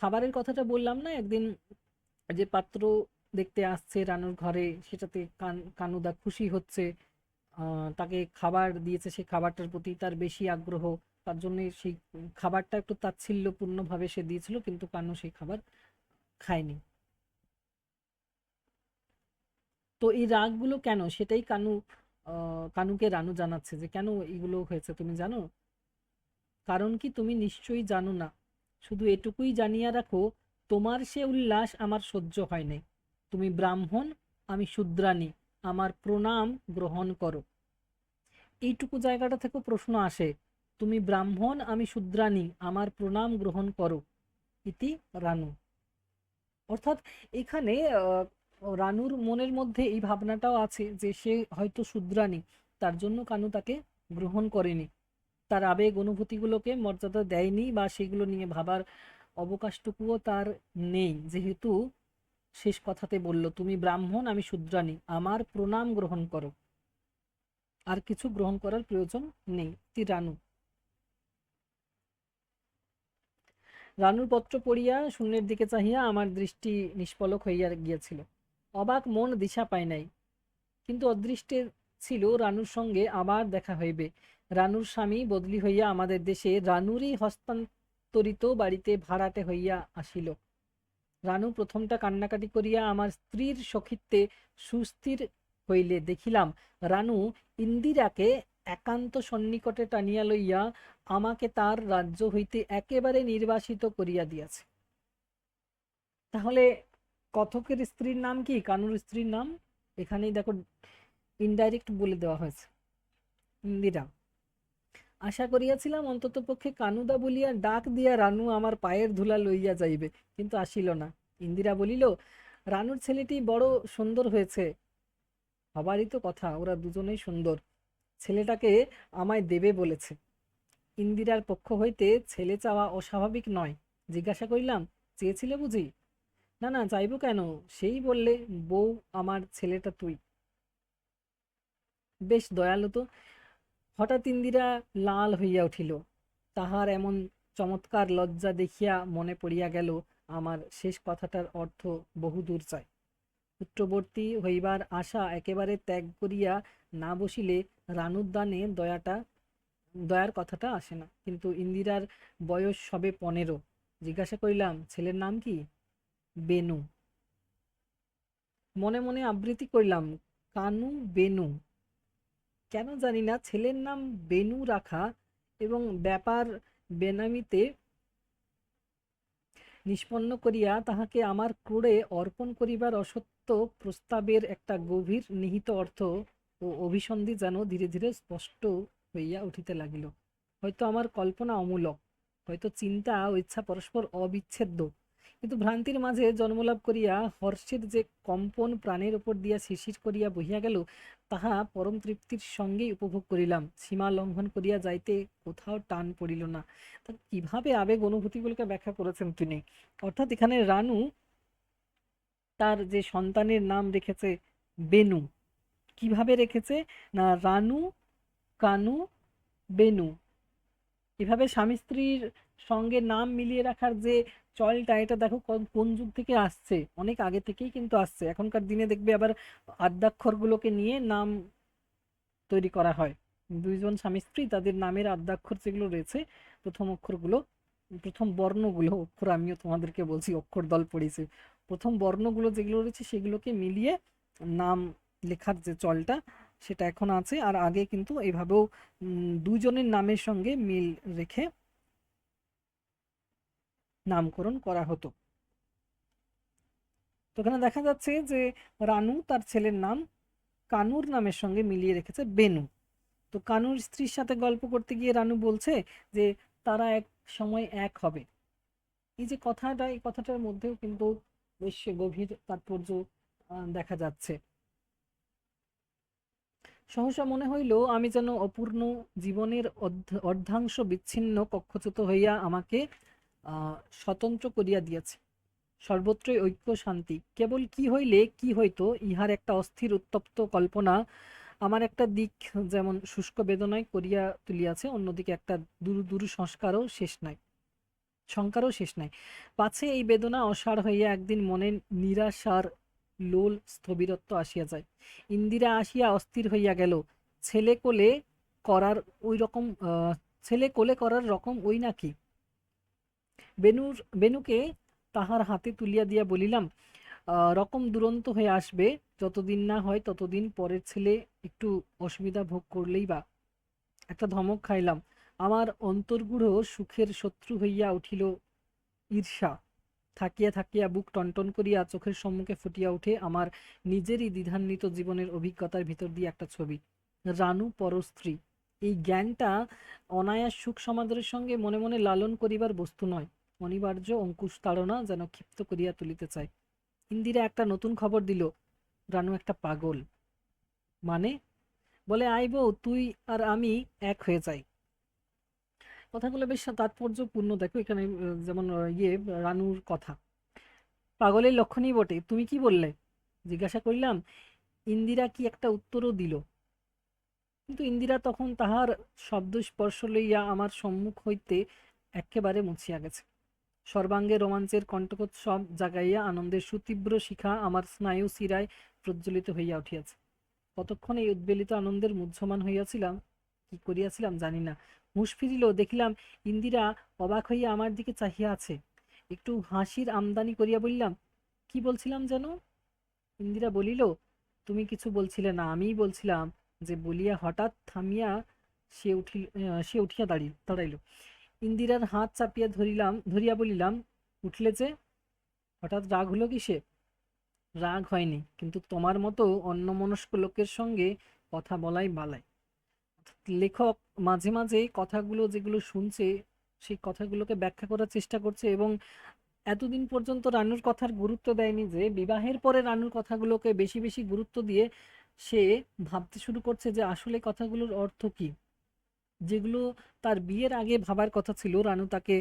খাবারের কথাটা বললাম না, একদিন যে পাত্র দেখতে আসছে রানুর ঘরে, সেটাতে কানুদা খুশি হচ্ছে, তাকে খাবার দিয়েছে, সে খাবারটার প্রতি তার বেশি আগ্রহ, তার জন্য সেই খাবারটা একটু তাচ্ছিল্যপূর্ণভাবে সে দিয়েছিল, কিন্তু কানু সেই খাবার খায়নি। তো এই রাগগুলো কেন, সেটাই কানুকে রানু জানাচ্ছে যে কেন এগুলো হয়েছে তুমি জানো? কারণ কি তুমি নিশ্চয়ই জানো না। শুধু এটুকুই জানিয়া রাখো, তোমার সে উল্লাস আমার সহ্য হয় নাই। তুমি ব্রাহ্মণ, আমি শূদ্রাণী, আমার প্রণাম গ্রহণ করো। এইটুকু জায়গাটা থেকে প্রশ্ন আসে, তুমি ব্রাহ্মণ, আমি শূদ্রাণী, আমার প্রণাম গ্রহণ করো। ইতি রানু। অর্থাৎ এখানে রানুর মনের মধ্যে এই ভাবনাটাও আছে যে সে হয়তো শূদ্রাণী, তার জন্য কানু তাকে গ্রহণ করেনি, তার আবেগ অনুভূতিগুলোকে মর্যাদা দেয়নি, বা সেগুলো নিয়ে ভাবার অবকাশটুকুও তার নেই, যেহেতু শেষ কথাতে বলল তুমি ব্রাহ্মণ, আমি শূদ্রাণী, আমার প্রণাম গ্রহণ করো। আর কিছু গ্রহণ করার প্রয়োজন নেই। রানু। রানুর পত্র পড়িয়া শূন্যের দিকে চাহিয়া আমার দৃষ্টি নিষ্পলক হইয়া গিয়াছিল। অবাক মন দিশা পায় নাই, কিন্তু অদৃষ্টে ছিল রানুর সঙ্গে আবার দেখা হইবে। রানুর স্বামী বদলি হইয়া আমাদের দেশে রানুরই হস্তান্তরিত বাড়িতে ভাড়াটে হইয়া আসিল। রানু প্রথমটা কান্নাকাটি করিয়া আমার স্ত্রীর সখিত্বে সুস্থির হইলে দেখিলাম রানু ইন্দিরাকে একান্ত সন্নিকটে টানিয়া লইয়া আমাকে তার রাজ্য হইতে একেবারে নির্বাসিত করিয়া দিয়াছে। তাহলে কথকের স্ত্রীর নাম কি? কানুর স্ত্রীর নাম এখানেই দেখো ইনডাইরেক্ট বলে দেওয়া হয়েছে, ইন্দিরা। আশা করিয়াছিলাম অন্ততপক্ষে কানুদা বলিয়া ডাক দিয়া রানু আমার পায়ের ধুলা লইয়া যাইবে, কিন্তু আসিল না। ইন্দিরা বলিল, রানুর ছেলেটি বড় সুন্দর হয়েছে। হবারই তো কথা, ওরা দুজনেই সুন্দর। ছেলেটাকে আমায় দেবে বলেছে। ইন্দিরার পক্ষ হইতে ছেলে চাওয়া অস্বাভাবিক নয়। জিজ্ঞাসা করিলাম, চেয়েছিলে বুঝি? না না, চাইবো কেন? সেই বললে বউ আমার, ছেলেটা তুই। বেশ দয়ালু তো। হঠাৎ ইন্দিরা লাল হইয়া উঠিল। তাহার এমন চমৎকার লজ্জা দেখিয়া মনে পড়িয়া গেল আমার শেষ কথাটার অর্থ বহুদূর যায়। পুত্রবর্তী হইবার আশা একেবারে ত্যাগ করিয়া না বসিলে রানুদ্যানে দয়ার কথাটা আসে না। কিন্তু ইন্দিরার বয়স সবে 15। জিজ্ঞাসা করিলাম, ছেলের নাম কি? বেনু। মনে মনে আবৃত্তি করিলাম, কানু বেনু। কেন জানি না ছেলের নাম বেনু রাখা এবং ব্যাপার বেনামিতে নিষ্পন্ন করিয়া তাহাকে আমার ক্রোড়ে অর্পণ করিবার অসত্য প্রস্তাবের একটা গভীর নিহিত অর্থ ও অভিসন্ধি যেন ধীরে ধীরে স্পষ্ট হইয়া উঠিতে লাগিল। হয়তো আমার কল্পনা অমূলক, হয়তো চিন্তা ও ইচ্ছা পরস্পর অবিচ্ছেদ্য, কিন্তু ভ্রান্তির মাঝে জন্মলাভ করিয়া হর্ষের যে কম্পন প্রাণের উপর দিয়া শিরশির করিয়া বহিয়া গেল, তাহা পরম তৃপ্তির সঙ্গেই উপভোগ করিলাম। সীমা লঙ্ঘন করিয়া যাইতে কোথাও টান পড়িল না। তা কিভাবে আবেগ অনুভূতিগুলোকে ব্যাখ্যা করেছেন তিনি? অর্থাৎ এখানে রানু তার যে সন্তানের নাম রেখেছে বেনু। কিভাবে রেখেছে? না, রানু, কানু, বেনু, এভাবে স্বামী স্ত্রীর সঙ্গে নাম মিলিয়ে রাখার যে চলটা, এটা দেখো কোন যুগ থেকে আসছে, অনেক আগে থেকেই কিন্তু আসছে। এখনকার দিনে দেখবে আবার আদ্যাক্ষরগুলোকে নিয়ে নাম তৈরি করা হয়। দুইজন স্বামী স্ত্রী তাদের নামের আদ্যাক্ষর যেগুলো রয়েছে, প্রথম অক্ষরগুলো, প্রথম বর্ণগুলো, অক্ষর আমিও তোমাদেরকে বলছি, অক্ষর দল পড়েছি, প্রথম বর্ণগুলো যেগুলো রয়েছে সেগুলোকে মিলিয়ে নাম লেখার যে চলটা সেটা এখন আছে। আর আগে কিন্তু এইভাবেও দুজনের নামের সঙ্গে মিল রেখে নামকরণ করা হতো। তো এখানে দেখা যাচ্ছে যে রানু তার ছেলের নাম কানুর নামের সঙ্গে মিলিয়ে রেখেছে বেনু। তো কানুর স্ত্রীর সাথে গল্প করতে গিয়ে রানু বলছে যে তারা এক সময় এক হবে। এই যে কথাটা, এই কথাটার মধ্যেও কিন্তু বেশ গভীর তাৎপর্য দেখা যাচ্ছে। সহসা মনে হইল আমি যেন অপূর্ণ জীবনের অর্ধাংশ বিচ্ছিন্ন কক্ষচ্যুত হইয়া আমাকে স্বতন্ত্র করিয়া দিয়াছে। সর্বত্রই ঐক্য শান্তি, কেবল কি হইলে কি হইতো ইহার একটা অস্থির উত্তপ্ত কল্পনা আমার একটা দিক যেমন শুষ্ক বেদনায় করিয়া তুলিয়াছে, অন্যদিকে একটা দুরু দুরু শঙ্কারও শেষ নাই। পাছে এই বেদনা অসার হইয়া একদিন মনে নিরাশার লোল স্থবিরত্ব আসিয়া যায়। ইন্দিরা আসিয়া অস্থির হইয়া গেল। ছেলে কোলে করার ওই রকম ছেলে কোলে করার রকম ওই নাকি। বেনুকে তাহার হাতে তুলিয়া দিয়া বলিলাম, রকম দুরন্ত হয়ে আসবে, যতদিন না হয় ততদিন পরের ছেলে একটু অসুবিধা ভোগ করলেই বা। একটা ধমক খাইলাম। আমার অন্তর্গূঢ় সুখের শত্রু হইয়া উঠিল ঈর্ষা। থাকিয়া থাকিয়া বুক টনটন করিয়া চোখের সম্মুখে ফুটিয়া ওঠে আমার নিজেরই দ্বিধান্বিত জীবনের অভিজ্ঞতার ভিতর দিয়ে একটা ছবি। রানু পরস্ত্রী, এই জ্ঞানটা অনায়াস সুখ সমাদরের সঙ্গে মনে মনে লালন করিবার বস্তু নয়, অনিবার্য অঙ্কুশ তাড়না যেন ক্ষিপ্ত করিয়া তুলিতে চায়। ইন্দিরা একটা নতুন খবর দিল, রানু একটা পাগল। মানে? বলে আইব তুই আর আমি এক হয়ে যাই। কথাগুলো বেশ তাৎপর্যপূর্ণ। দেখো এখানে যেমন রানুর কথা পাগলের লক্ষণই বটে। তুমি কি বললে? জিজ্ঞাসা করিলাম। ইন্দিরা কি একটা উত্তরও দিল, কিন্তু ইন্দিরা তখন তাহার শব্দ স্পর্শ লইয়া আমার সম্মুখ হইতে একেবারে মুছিয়া গেছে। সর্বাঙ্গে রোমাঞ্চের কণ্টকোৎসব জাগাইয়া আনন্দের সুতীব্র শিখা আমার স্নায়ু শিরায় প্রজ্বলিত হইয়া উঠিয়াছে। কতক্ষণ এই উদ্বেলিত আনন্দের মুহ্যমান হইয়াছিলাম, কি করিয়াছিলাম জানি না। হুঁশ ফিরিল, দেখিলাম ইন্দিরা অবাক হইয়া আমার দিকে চাহিয়া আছে। একটু হাসির আমদানি করিয়া বললাম, কি বলছিলাম যেন? ইন্দিরা বলিল, তুমি কিছু বলছিলে না, আমিই বলছিলাম যে, বলিয়া হঠাৎ থামিয়া সে উঠিয়া দাঁড়াইল। ইন্দিরার হাত চাপিয়া ধরিয়া বলিলাম, উঠলে যে? হঠাৎ রাগ হলো কিসে? রাগ হয়নি, কিন্তু তোমার মতো অন্যমনস্ক লোকের সঙ্গে কথা বলাই বালাই। লেখক মাঝে মাঝে কথাগুলো যেগুলো শুনছে সেই কথাগুলোকে ব্যাখ্যা করার চেষ্টা করছে, এবং এতদিন পর্যন্ত রানুর কথার গুরুত্ব দেয়নি, যে বিবাহের পরে রানুর কথাগুলোকে বেশি বেশি গুরুত্ব দিয়ে সে ভাবতে শুরু করছে যে আসলে কথাগুলোর অর্থ কি। যেগুলো তার বিয়ের আগে ভাবার কথা ছিল, রানু তাকে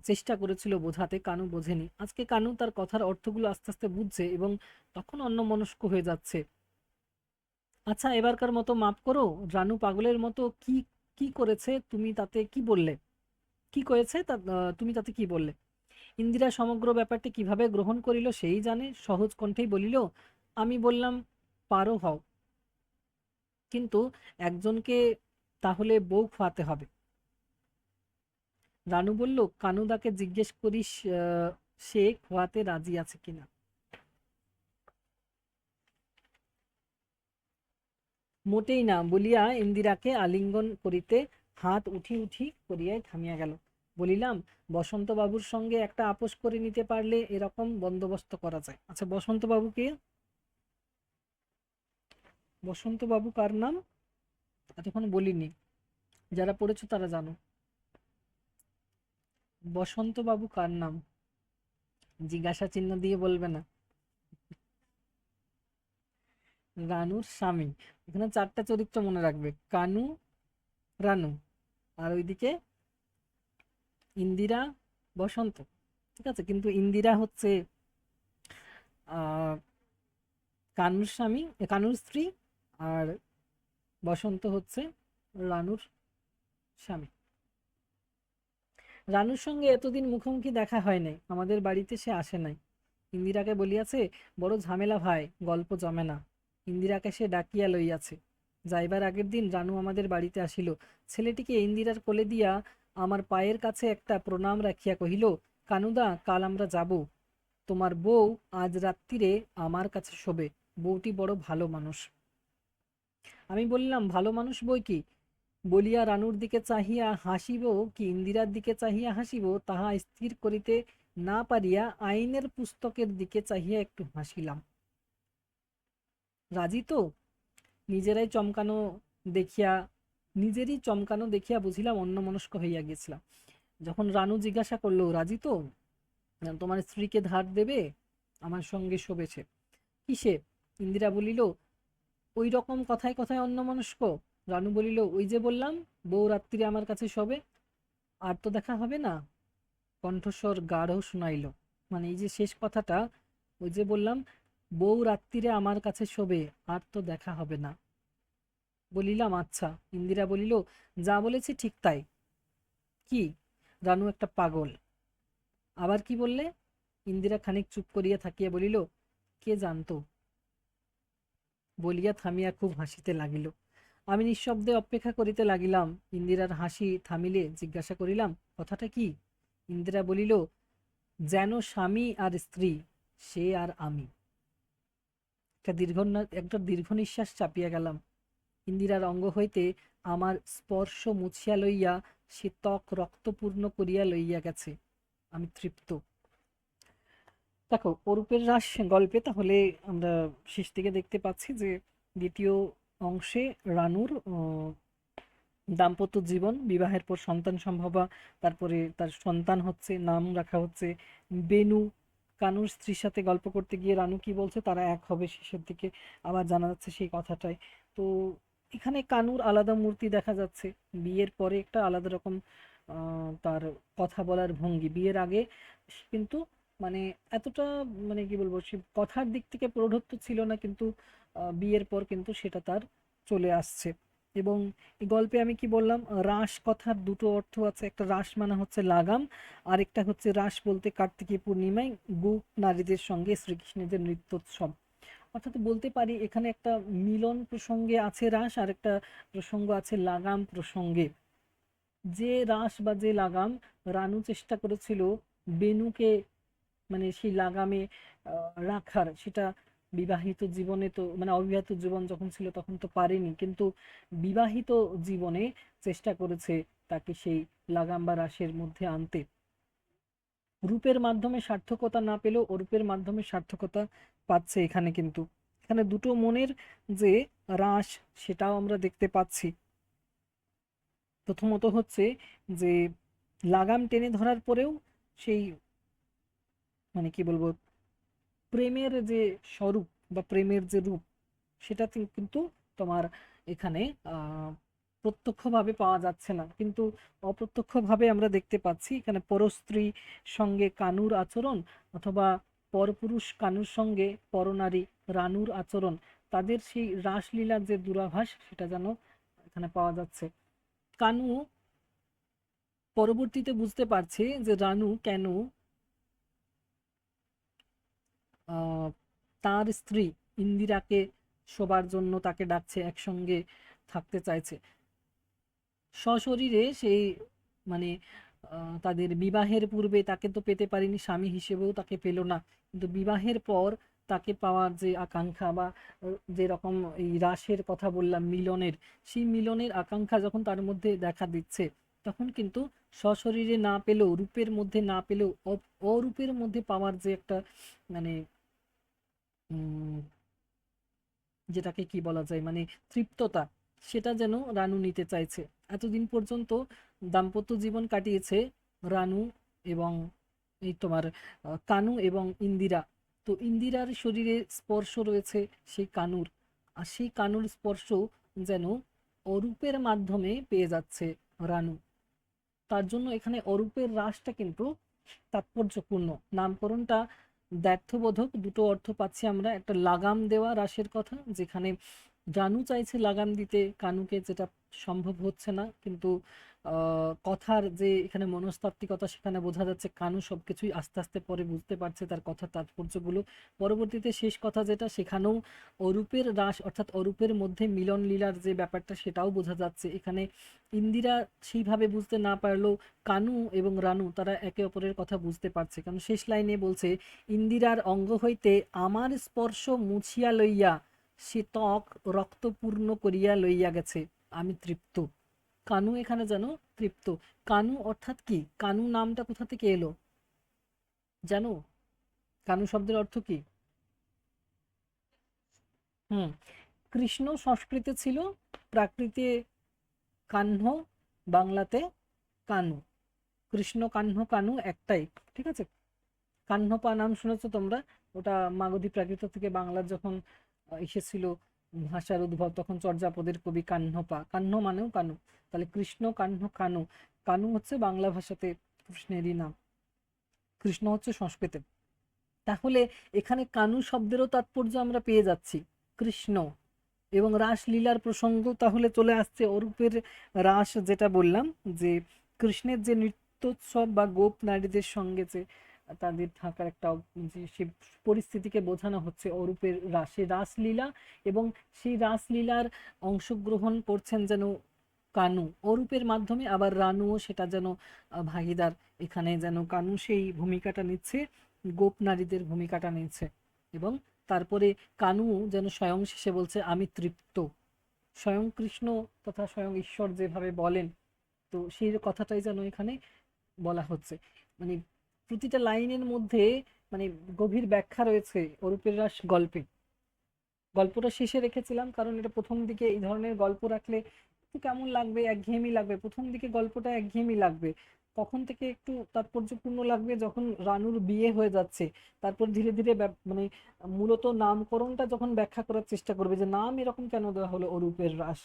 চেষ্টা করেছিল বোঝাতে, কানু বোঝেনি। আজকে কানু তার কথার অর্থগুলো আস্তে আস্তে বুঝছে এবং তখন অন্যমনস্ক হয়ে যাচ্ছে। আচ্ছা, এবারকার মতো মাফ করো। রানু পাগলের মতো কি কি করেছে তুমি তাতে কি বললে? কি করেছে তা তুমি তাতে কি বললে? ইন্দিরা সমগ্র ব্যাপারটি কিভাবে গ্রহণ করিল সেই জানে। সহজ কণ্ঠেই বলিল, আমি বললাম, পারো হও, কিন্তু একজনকে তাহলে বউ খোয়াতে হবে। রানু বলল, কানুদাকে জিজ্ঞেস করিস সে খোয়াতে রাজি আছে কিনা। মোটেই না বলিয়া ইন্দিরাকে আলিঙ্গন করিতে হাত উঠি উঠি করিয়াই থামিয়া গেল। বলিলাম, বসন্তবাবুর সঙ্গে একটা আপোষ করে নিতে পারলে এরকম বন্দোবস্ত করা যায়। আচ্ছা, বসন্তবাবু কে? বসন্তবাবু কার নাম এতক্ষণ বলিনি, যারা পড়েছো তারা জানো। বসন্তবাবু কার নাম জিজ্ঞাসা চিহ্ন দিয়ে বলবে না। রানুর স্বামী। এখানে চারটা চরিত্র মনে রাখবে, কানু, রানু, আর ওইদিকে ইন্দিরা, বসন্ত। ঠিক আছে, কিন্তু ইন্দিরা হচ্ছে আহ কানুর স্বামী, কানুর স্ত্রী, আর বসন্ত হচ্ছে রানুর স্বামী। রানুর সঙ্গে এতদিন মুখোমুখি দেখা হয় নাই, আমাদের বাড়িতে সে আসে নাই। ইন্দিরাকে বলিয়াছে, বড় ঝামেলা ভাই, গল্প জমে না। ইন্দিরাকে সে ডাকিয়া লইয়াছে। যাইবার আগের দিন রানু আমাদের বাড়িতে আসিল। ছেলেটিকে ইন্দিরার কোলে দিয়া আমার পায়ের কাছে একটা প্রণাম রাখিয়া কহিল, কানুদা, কাল আমরা যাব। তোমার বউ আজ রাত্রিরে আমার কাছে শোবে, বউটি বড় ভালো মানুষ। আমি বললাম, ভালো মানুষ বই কি? বলিয়া রানুর দিকে চাহিয়া হাসিব কি ইন্দিরার দিকে চাহিয়া হাসিব তাহা স্থির করিতে না পারিয়া আইনের পুস্তকের দিকে চাহিয়া একটু হাসিলাম। রাজি তো? নিজেরাই চমকানো দেখিয়া নিজেরই চমকানো দেখিয়া বুঝিলাম অন্যমনস্ক হইয়া গেছিলাম। যখন রানু জিজ্ঞাসা করলো, রাজি তো? তোমার স্ত্রীকে ধার দেবে? আমার সঙ্গে শোবেছে। কিসে? ইন্দিরা বলিল, ওই রকম কথায় কথায় অন্যমনস্ক। রানু বলিল, ওই যে বললাম, বউ রাত্রিরে আমার কাছে শোবে, আর তো দেখা হবে না। কণ্ঠস্বর গাঢ় শুনাইল, মানে এই যে শেষ কথাটা, ওই যে বললাম, বউ রাত্রিরে আমার কাছে শোবে, আর তো দেখা হবে না। বলিলাম, আচ্ছা। ইন্দিরা বলিল, যা বলেছি ঠিক তাই। কি? রানু একটা পাগল। আবার কি বললে? ইন্দিরা খানিক চুপ করিয়া থাকিয়া বলিল, কে জানতো, বলিয়া থামিয়া খুব হাসিতে লাগিল। আমি নিঃশব্দে অপেক্ষা করিতে লাগিলাম। ইন্দিরার হাসি থামিলে জিজ্ঞাসা করিলাম, কথাটা কি? ইন্দিরা বলিল, যেন স্বামী আর স্ত্রী, সে আর আমি। একটা দীর্ঘ নিঃশ্বাস চাপিয়া গেলাম। ইন্দিরার অঙ্গ হইতে আমার স্পর্শ মুছিয়া লইয়া সে ত্বক রক্তপূর্ণ করিয়া লইয়া গেছে। আমি তৃপ্ত। দেখো, অরূপের রাস গল্পে তাহলে আমরা শেষ থেকে দেখতে পাচ্ছি যে দ্বিতীয় অংশে রানুর দাম্পত্য জীবন, বিবাহের পর সন্তান সম্ভবা, তারপরে তার সন্তান হচ্ছে, নাম রাখা হচ্ছে বেনু। কানুর স্ত্রীর সাথে গল্প করতে গিয়ে রানু কি বলছে, তারা এক হবে শেষের দিকে, আবার জানা যাচ্ছে সেই কথাটাই। তো এখানে কানুর আলাদা মূর্তি দেখা যাচ্ছে, বিয়ের পরে একটা আলাদা রকম তার কথা বলার ভঙ্গি। বিয়ের আগে কিন্তু মানে এতটা, মানে কি বলবো, সে কথার দিক থেকে প্রৌঢ়ত্ব ছিল না, কিন্তু বিয়ের পর কিন্তু সেটা তার চলে আসছে। এবং এই গল্পে আমি কি বললাম, রাস কথার দুটো অর্থ আছে। একটা রাস মানে হচ্ছে লাগাম, আর একটা হচ্ছে রাস বলতে কার্তিকী পূর্ণিমায় গোপ নারীদের সঙ্গে শ্রীকৃষ্ণের যে নৃত্যোৎসব। অর্থাৎ বলতে পারি এখানে একটা মিলন প্রসঙ্গে আছে রাস, আর একটা প্রসঙ্গ আছে লাগাম প্রসঙ্গে। যে রাস বা যে লাগাম রানু চেষ্টা করেছিল বেনুকে, মানে সেই লাগামে রাখার, সেটা বিবাহিত জীবনে তো, মানে অবিবাহিত জীবন যখন ছিল তখন তো পারেনি, কিন্তু বিবাহিত জীবনে চেষ্টা করেছে তাকে সেই লাগাম বা রাসের মধ্যে আনতে। রূপের মাধ্যমে সার্থকতা না পেলেও অরূপের মাধ্যমে সার্থকতা পাচ্ছে এখানে। কিন্তু এখানে দুটো মনের যে রাস, সেটাও আমরা দেখতে পাচ্ছি। প্রথমত হচ্ছে যে লাগাম টেনে ধরার পরেও সেই, মানে কি বলবো, প্রেমের যে স্বরূপ বা প্রেমের যে রূপ, সেটা কিন্তু তোমার এখানে আহ প্রত্যক্ষভাবে পাওয়া যাচ্ছে না, কিন্তু অপ্রত্যক্ষভাবে আমরা দেখতে পাচ্ছি এখানে পরস্ত্রী সঙ্গে কানুর আচরণ, অথবা পরপুরুষ কানুর সঙ্গে পরনারী রানুর আচরণ, তাদের সেই রাসলীলার যে দূরাভাস, সেটা যেন এখানে পাওয়া যাচ্ছে। কানু পরবর্তীতে বুঝতে পারছে যে রানু কেন আহ, তার স্ত্রী ইন্দিরাকে শোবার জন্য তাকে ডাকছে, একসঙ্গে থাকতে চাইছে সশরীরে। সেই, মানে তাদের বিবাহের পূর্বে তাকে তো পেতে পারিনি, স্বামী হিসেবেও তাকে পেল না, কিন্তু বিবাহের পর তাকে পাওয়ার যে আকাঙ্ক্ষা, বা যেরকম এই রাসের কথা বললাম মিলনের, সেই মিলনের আকাঙ্ক্ষা যখন তার মধ্যে দেখা দিচ্ছে, তখন কিন্তু সশরীরে না পেলেও, রূপের মধ্যে না পেলেও অরূপের মধ্যে পাওয়ার যে একটা, মানে উম যেটাকে কি বলা যায়, মানে তৃপ্ততা, সেটা যেন রানু নিতে চাইছে। এতদিন পর্যন্ত দাম্পত্য জীবন কাটিয়েছে রানু এবং এই তোমার কানু এবং ইন্দিরা। তো ইন্দিরার শরীরে স্পর্শ রয়েছে সেই কানুর, আর সেই কানুর স্পর্শ যেন অরূপের মাধ্যমে পেয়ে যাচ্ছে রানু। তার জন্য এখানে অরূপের রাসটা কিন্তু তাৎপর্যপূর্ণ। নামকরণটা দ্ব্যর্থবোধক, দুটো অর্থ পাচ্ছি আমরা। একটা লাগাম দেওয়া রাসের কথা, যেখানে জানু চাইছে লাগাম দিতে কানুকে, যেটা সম্ভব হচ্ছে না, কিন্তু কথার যে এখানে মনস্তাত্ত্বিকতা সেখানে বোঝা যাচ্ছে। কানু সবকিছুই আস্তে আস্তে পরে বুঝতে পারছে, তার কথার তাৎপর্যগুলো। পরবর্তীতে শেষ কথা যেটা, সেখানেও অরূপের রাস অর্থাৎ অরূপের মধ্যে মিলন লীলার যে ব্যাপারটা সেটাও বোঝা যাচ্ছে এখানে। ইন্দিরা সেইভাবে বুঝতে না পারলেও কানু এবং রানু তারা একে অপরের কথা বুঝতে পারছে, কারণ শেষ লাইনে বলছে, ইন্দিরার অঙ্গ হইতে আমার স্পর্শ মুছিয়া লইয়া সে ত্বক রক্তপূর্ণ করিয়া লইয়া গেছে, আমি তৃপ্ত। কানু এখানে যেন তৃপ্ত। কানু অর্থাৎ কি? কানু নামটা কোথা থেকে এলো জানো? কানু শব্দের অর্থ কি? হুম, কৃষ্ণ সংস্কৃতে ছিল, প্রাকৃতে কাহ্ন, বাংলাতে কানু। কৃষ্ণ কাহ্ন কানু একটাই, ঠিক আছে। কাহ্নপা নাম শুনেছো তোমরা? ওটা মাগধী প্রাকৃত থেকে বাংলার যখন এসেছিল ভাষার উদ্ভব, তখন চর্যাপদের কবি কাহ্নপা, কাহ্ন মানেও কানু। তাহলে কৃষ্ণ কাহ্ন কানু, কানু হচ্ছে বাংলা ভাষাতে কৃষ্ণেরই নাম, কৃষ্ণ হচ্ছে সংস্কৃতে। তাহলে এখানে কানু শব্দেরও তাৎপর্য আমরা পেয়ে যাচ্ছি, কৃষ্ণ। এবং রাসলীলার প্রসঙ্গ তাহলে চলে আসছে, অরূপের রাস যেটা বললাম, যে কৃষ্ণের যে নৃত্যোৎসব বা গোপ নারীদের সঙ্গে যে তাদের থাকার একটা যে সে পরিস্থিতিকে বোঝানো হচ্ছে অরূপের রাসে, রাসলীলা। এবং সেই রাসলীলার অংশগ্রহণ করছেন যেন কানু অরূপের মাধ্যমে, আবার রানুও সেটা যেন ভাগীদার। এখানে যেন কানু সেই ভূমিকাটা নিচ্ছে, গোপ নারীদের ভূমিকাটা নিচ্ছে। এবং তারপরে কানু যেন স্বয়ং শেষে বলছে, আমি তৃপ্ত। স্বয়ং কৃষ্ণ তথা স্বয়ং ঈশ্বর যেভাবে বলেন, তো সেই কথাটাই যেন এখানে বলা হচ্ছে। মানে প্রতিটা লাইনের মধ্যে মানে গভীর ব্যাখ্যা রয়েছে অরূপের রাস গল্পে। গল্পটা শেষে রেখেছিলাম কারণ এটা প্রথম দিকে এই ধরনের গল্প রাখলে একটু কেমন লাগবে, একঘেয়েমি লাগবে। প্রথম দিকে গল্পটা একঘেয়েমি লাগবে, তখন থেকে একটু তাৎপর্যপূর্ণ লাগবে যখন রানুর বিয়ে হয়ে যাচ্ছে। তারপর ধীরে ধীরে মানে মূলত নামকরণটা যখন ব্যাখ্যা করার চেষ্টা করবে যে নাম এরকম কেন দেওয়া হলো অরূপের রাস,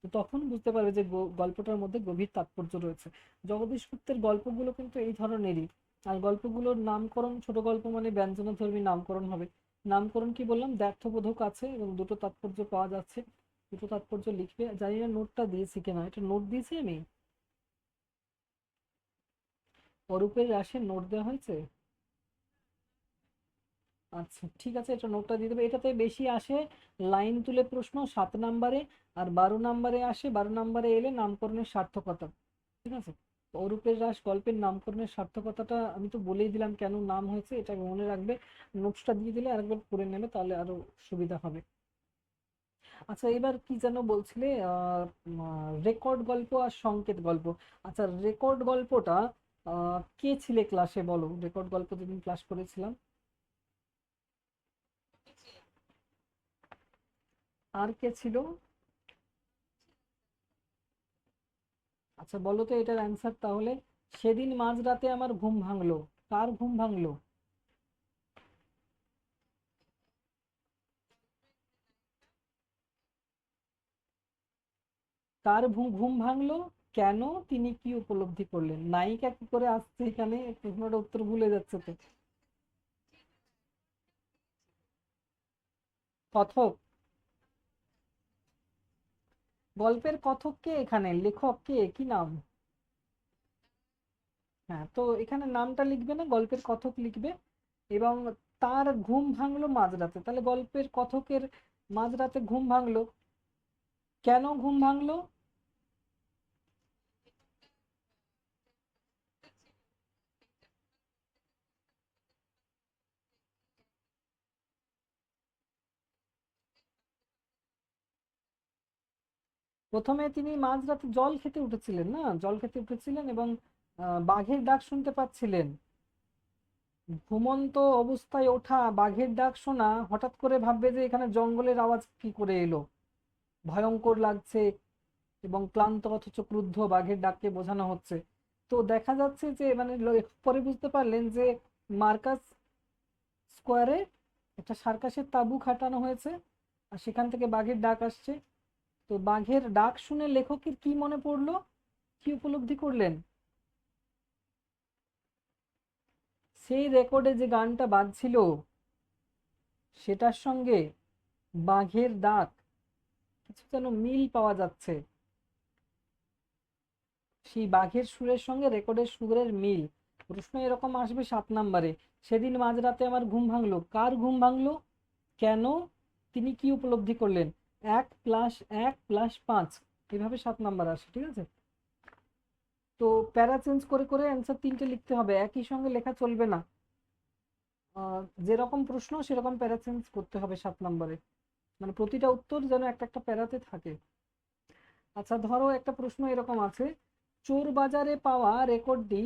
তো তখন বুঝতে পারবে যে গল্পটার মধ্যে গভীর তাৎপর্য রয়েছে। জগদীশ গুপ্তের গল্পগুলো কিন্তু এই ধরনেরই। আর গল্পগুলোর নামকরণ, ছোট গল্প মানে ব্যঞ্জনাধর্মী নামকরণ হবে। নামকরণ কি বললাম, দ্ব্যর্থবোধক আছে এবং দুটো তাৎপর্য পাওয়া যাচ্ছে। দুটো তাৎপর্য লিখবে, জানি না নোটটা দিয়েছি কিনা, এটা নোট দিয়েছি আমি। অরূপের রাশে নোট দেওয়া হয়েছে? আচ্ছা ঠিক আছে, এটা নোটটা দিয়ে দেবে। এটাতে বেশি আসে লাইন তুলে প্রশ্ন 7 নম্বরে, আর 12 নম্বরে আসে, 12 নম্বরে এলে নামকরণের সার্থকতা। ঠিক আছে, অরূপের রাস গল্পের নামকরণের সার্থকতাটা আমি তো বলেই দিলাম কেন নাম হয়েছে, এটা মনে রাখবে। নোটসটা দিয়ে দিলে আরেকবার পড়ে নেবে, তাহলে আরো সুবিধা হবে। আচ্ছা এবার কি যেন বলছিলে, রেকর্ড গল্প আর সংকেত গল্প। আচ্ছা রেকর্ড গল্পটা কে ছিলে ক্লাসে বলো? রেকর্ড গল্প যেদিন ক্লাস করেছিলাম, আর কে ছিল? আচ্ছা বলো তো এটার অ্যান্সার তাহলে। সেদিন মাঝরাতে আমার ঘুম ভাঙলো, কার ঘুম ভাঙলো? কার ঘুম ভাঙলো, কেন, তিনি কি উপলব্ধি করলেন? নায়িকা কি করে আসছে এখানে, প্রশ্নটা উত্তর ভুলে যাচ্ছে তো। কথক? গল্পের কথক কে, এখানে লেখক কে, কি নাম? হ্যাঁ, তো এখানে নামটা লিখবে না, গল্পের কথক লিখবে। এবং তার ঘুম ভাঙলো মাঝরাতে, তাহলে গল্পের কথকের মাঝরাতে ঘুম ভাঙলো, কেন ঘুম ভাঙলো? প্রথমে তিনি মাঝরাতে জল খেতে উঠেছিলেন, না জল খেতে উঠেছিলেন এবং বাঘের ডাক শুনতে পাচ্ছিলেন। ঘুমন্ত অবস্থায় ওঠা, বাঘের ডাক শোনা, হঠাৎ করে ভাববে যে এখানে জঙ্গলের আওয়াজ কি করে এলো, ভয়ঙ্কর লাগছে এবং ক্লান্ত অথচ ক্রুদ্ধ, বাঘের ডাককে বোঝানো হচ্ছে। তো দেখা যাচ্ছে যে মানে পরে বুঝতে পারলেন যে মার্কাস স্কোয়ারে একটা সার্কাসের তাঁবু খাটানো হয়েছে, আর সেখান থেকে বাঘের ডাক আসছে। তো বাঘের ডাক শুনে লেখকের কি মনে পড়লো, কি উপলব্ধি করলেন? সেই রেকর্ডে যে গানটা বাজছিল সেটার সঙ্গে বাঘের ডাক কিছু যেন মিল পাওয়া যাচ্ছে। সেই বাঘের সুরের সঙ্গে রেকর্ডের সুরের মিল। প্রশ্ন এরকম আসবে 7 নম্বরে। সেদিন মাঝরাতে আমার ঘুম ভাঙলো, কার ঘুম ভাঙলো, কেন, তিনি কি উপলব্ধি করলেন। 1+1+5, এভাবে 7 নম্বর আসে, ঠিক আছে। তো প্যারা চেঞ্জ করে করে অ্যান্সার 3টে লিখতে হবে, একই সঙ্গে লেখা চলবে না। যেরকম প্রশ্ন সেরকম প্যারা চেঞ্জ করতে হবে 7 নম্বরে, মানে প্রতিটা উত্তর যেন একটা একটা প্যারাতে থাকে। আচ্ছা ধরো একটা প্রশ্ন এরকম আছে, চোর বাজারে পাওয়া রেকর্ডটি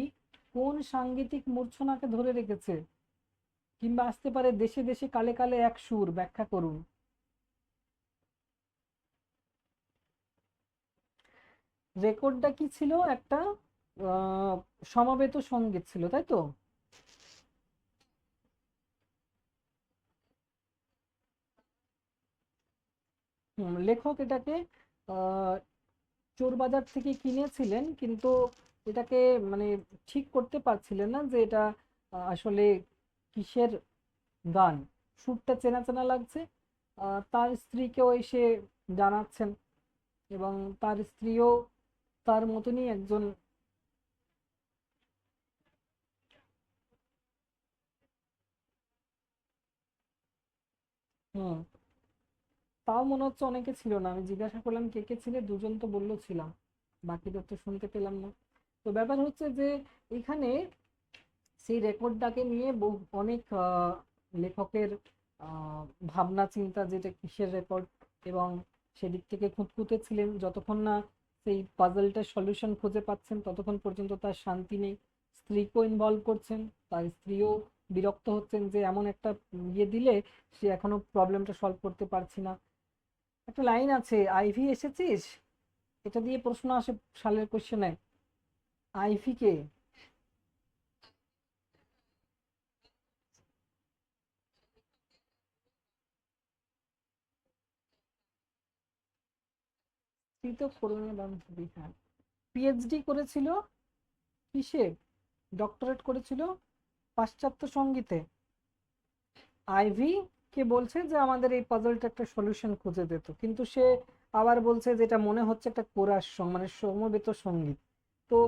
কোন সাংগীতিক মূর্ছনাকে ধরে রেখেছে, কিংবা আসতে পারে দেশে দেশে কালে কালে এক সুর, ব্যাখ্যা করুন। রেকর্ডটা কি ছিল, একটা আহ, সমবেত সঙ্গীত ছিল, তাই তো। লেখক এটাকে আহ, চোর বাজার থেকে কিনেছিলেন, কিন্তু এটাকে মানে ঠিক করতে পারছিলেন না যে এটা আসলে কিসের গান। সুরটা চেনা চেনা লাগছে। তার স্ত্রীকেও এসে জানাচ্ছেন, এবং তার স্ত্রীও তার মতনই একজন। হুম। তাও মনে হচ্ছে অনেকে ছিল না, আমি জিজ্ঞাসা করলাম কে কে ছিলে, দুজন তো বললো ছিলাম, বাকিদের তো শুনতে পেলাম না। তো ব্যাপার হচ্ছে যে এখানে সেই রেকর্ডটাকে নিয়ে অনেক লেখকের আহ, ভাবনা চিন্তা, যেটা কিসের রেকর্ড, এবং সেদিক থেকে খুঁতখুঁতে ছিলেন যতক্ষণ না সেই পাজলটার সলিউশন খুঁজে পাচ্ছেন ততক্ষণ পর্যন্ত তার শান্তি নেই। স্ত্রীকেও ইনভলভ করছেন, তার স্ত্রীও বিরক্ত হচ্ছেন যে এমন একটা ইয়ে দিলে সে এখনো প্রবলেমটা সলভ করতে পারছি না। একটা লাইন আছে, আইভি এসেছিস, এটা দিয়ে প্রশ্ন আসে সালের কোশ্চেনে। আইভি কে? তুই তো করোনা বান্ধবী, হ্যাঁ। পিএইচডি করেছিল কিসে, ডক্টরেট করেছিল পাশ্চাত্য সঙ্গীতে। আইভি কে বলছে যে আমাদের এই পাজলটা একটা সলিউশন খুঁজে দিত, কিন্তু সে আবার বলছে যে এটা মনে হচ্ছে একটা কোরাস সং, মানে সমবেত সঙ্গীত। তো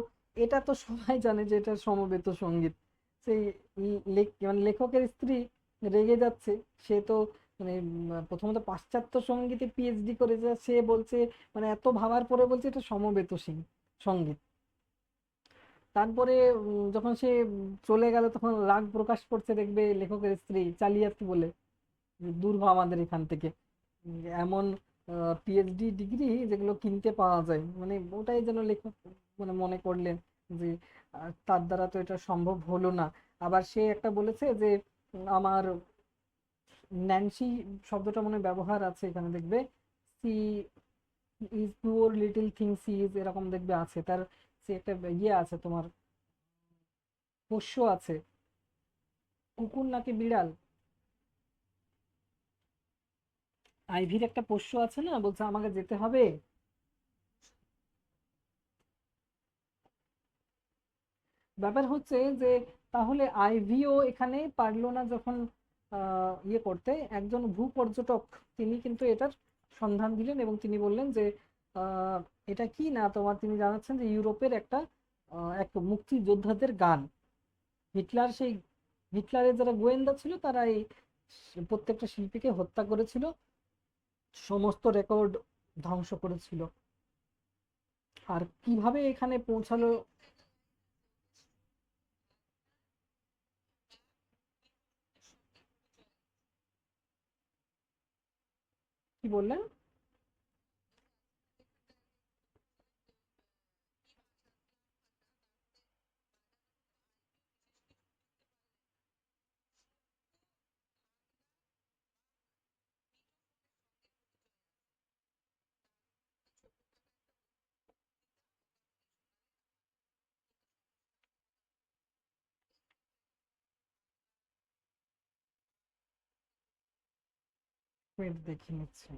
এটা তো সবাই জানে যে এটা সমবেত সঙ্গীত। সেই মানে লেখকের স্ত্রী রেগে যাচ্ছে। সে তো মানে প্রথমত পাশ্চাত্য সঙ্গীতে পিএইচডি করেছে, সে বলছে মানে এত ভাবার পরে বলছে এটা সমবেত সঙ্গীত। তারপরে যখন সে চলে গেল তখন রাগ প্রকাশ করছে, দেখবে লেখকের স্ত্রী চালিয়াতি বলে, যে দূর হ আমাদের এখান থেকে। এমন পিএইচডি ডিগ্রি যেগুলো কিনতে পাওয়া যায়, মানে ওটাই যেন লেখক মানে মনে করলেন যে তার দ্বারা তো এটা সম্ভব হলো না। আবার সে একটা বলেছে যে আমার ন্যান্সি শব্দটা মনে হয় ব্যবহার আছে এখানে, দেখবে she is poor little thing she is, এরকম দেখবে আছে তার। সে একটা ইয়ে আছে তোমার, পোষ্য আছে, কুকুর নাকি বিড়াল, আইভির একটা পোষ্য আছে না, বলছে আমাকে যেতে হবে। ব্যাপার হচ্ছে যে তাহলে আইভিও এখানে পারলো না যখন ইয়ে করতে, একজন ভূপর্যটক তিনি কিন্তু এটার সন্ধান দিলেন, এবং তিনি বললেন যে আহ, এটা কি না তোমার, তিনি জানাচ্ছেন যে ইউরোপের একটা এক মুক্তিযোদ্ধাদের গান। হিটলার সেই হিটলারের যারা গোয়েন্দা ছিল তারা এই প্রত্যেকটা শিল্পীকে হত্যা করেছিল, সমস্ত রেকর্ড ধ্বংস করেছিল। আর কিভাবে এখানে পৌঁছালো। কি বললেন? ওয়েট দেখে নিচ্ছি।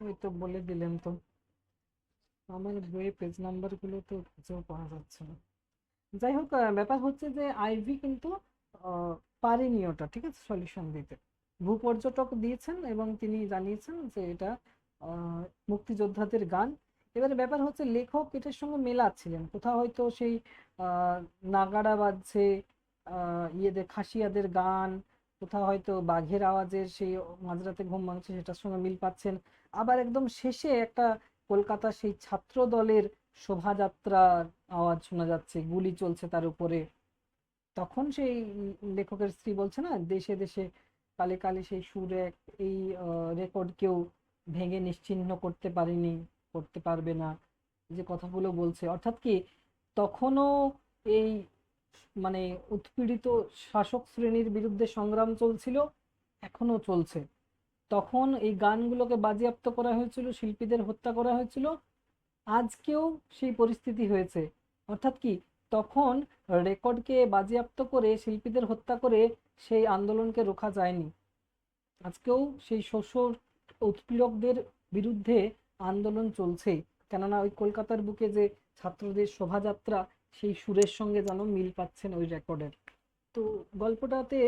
ওই তো বলে দিলেন তো। আমার বইয়ে পেজ নাম্বার গুলো তো খুঁজেও পাওয়া যাচ্ছে না। যাই হোক, ব্যাপার হচ্ছে যে আইভি কিন্তু আহ, পারেনি ওটা, ঠিক আছে, সলিউশন দিতে। ভূপর্যটক দিয়েছেন এবং তিনি জানিয়েছেন যে এটা আহ, মুক্তিযোদ্ধাদের গান। এবারে ব্যাপার হচ্ছে লেখক এটার সঙ্গে মেলাচ্ছিলেন, কোথাও হয়তো সেই আহ, নাগাড়া বাজছে, ইয়েদের খাসিয়াদের গান, কোথাও হয়তো বাঘের আওয়াজের সেই মাঝরাতে ঘুম ভাঙছে সেটার সঙ্গে মিল পাচ্ছেন। আবার একদম শেষে একটা কলকাতা সেই ছাত্র দলের শোভাযাত্রার আওয়াজ শোনা যাচ্ছে, গুলি চলছে তার উপরে। তখন সেই লেখকের স্ত্রী বলছে না, দেশে দেশে কালে কালে সেই সুর এক, এই রেকর্ড কেউ ভেঙে নিশ্চিহ্ন করতে পারেনি, করতে পারবে না, যে কথাগুলো বলছে। অর্থাৎ কি, তখনও এই মানে উৎপীড়িত শাসক শ্রেণীর বিরুদ্ধে সংগ্রাম চলছিল, এখনো চলছে। তখন এই গানগুলোকে বাজেয়াপ্ত করা হয়েছিল, শিল্পীদের হত্যা করা হয়েছিল, আজকেও সেই পরিস্থিতি হয়েছে। অর্থাৎ কি, তখন রেকর্ডকে বাজেয়াপ্ত করে শিল্পীদের হত্যা করে সেই আন্দোলনকে রোখা যায়নি। আজকেও সেই শোষণ উৎপীড়কদের বিরুদ্ধে আন্দোলন চলছেই। কেননা ওই কলকাতার বুকে যে ছাত্রদের শোভাযাত্রা, সেই সুরের সঙ্গে যেন মিল পাচ্ছেন ওই রেকর্ডের। তো গল্পটাতে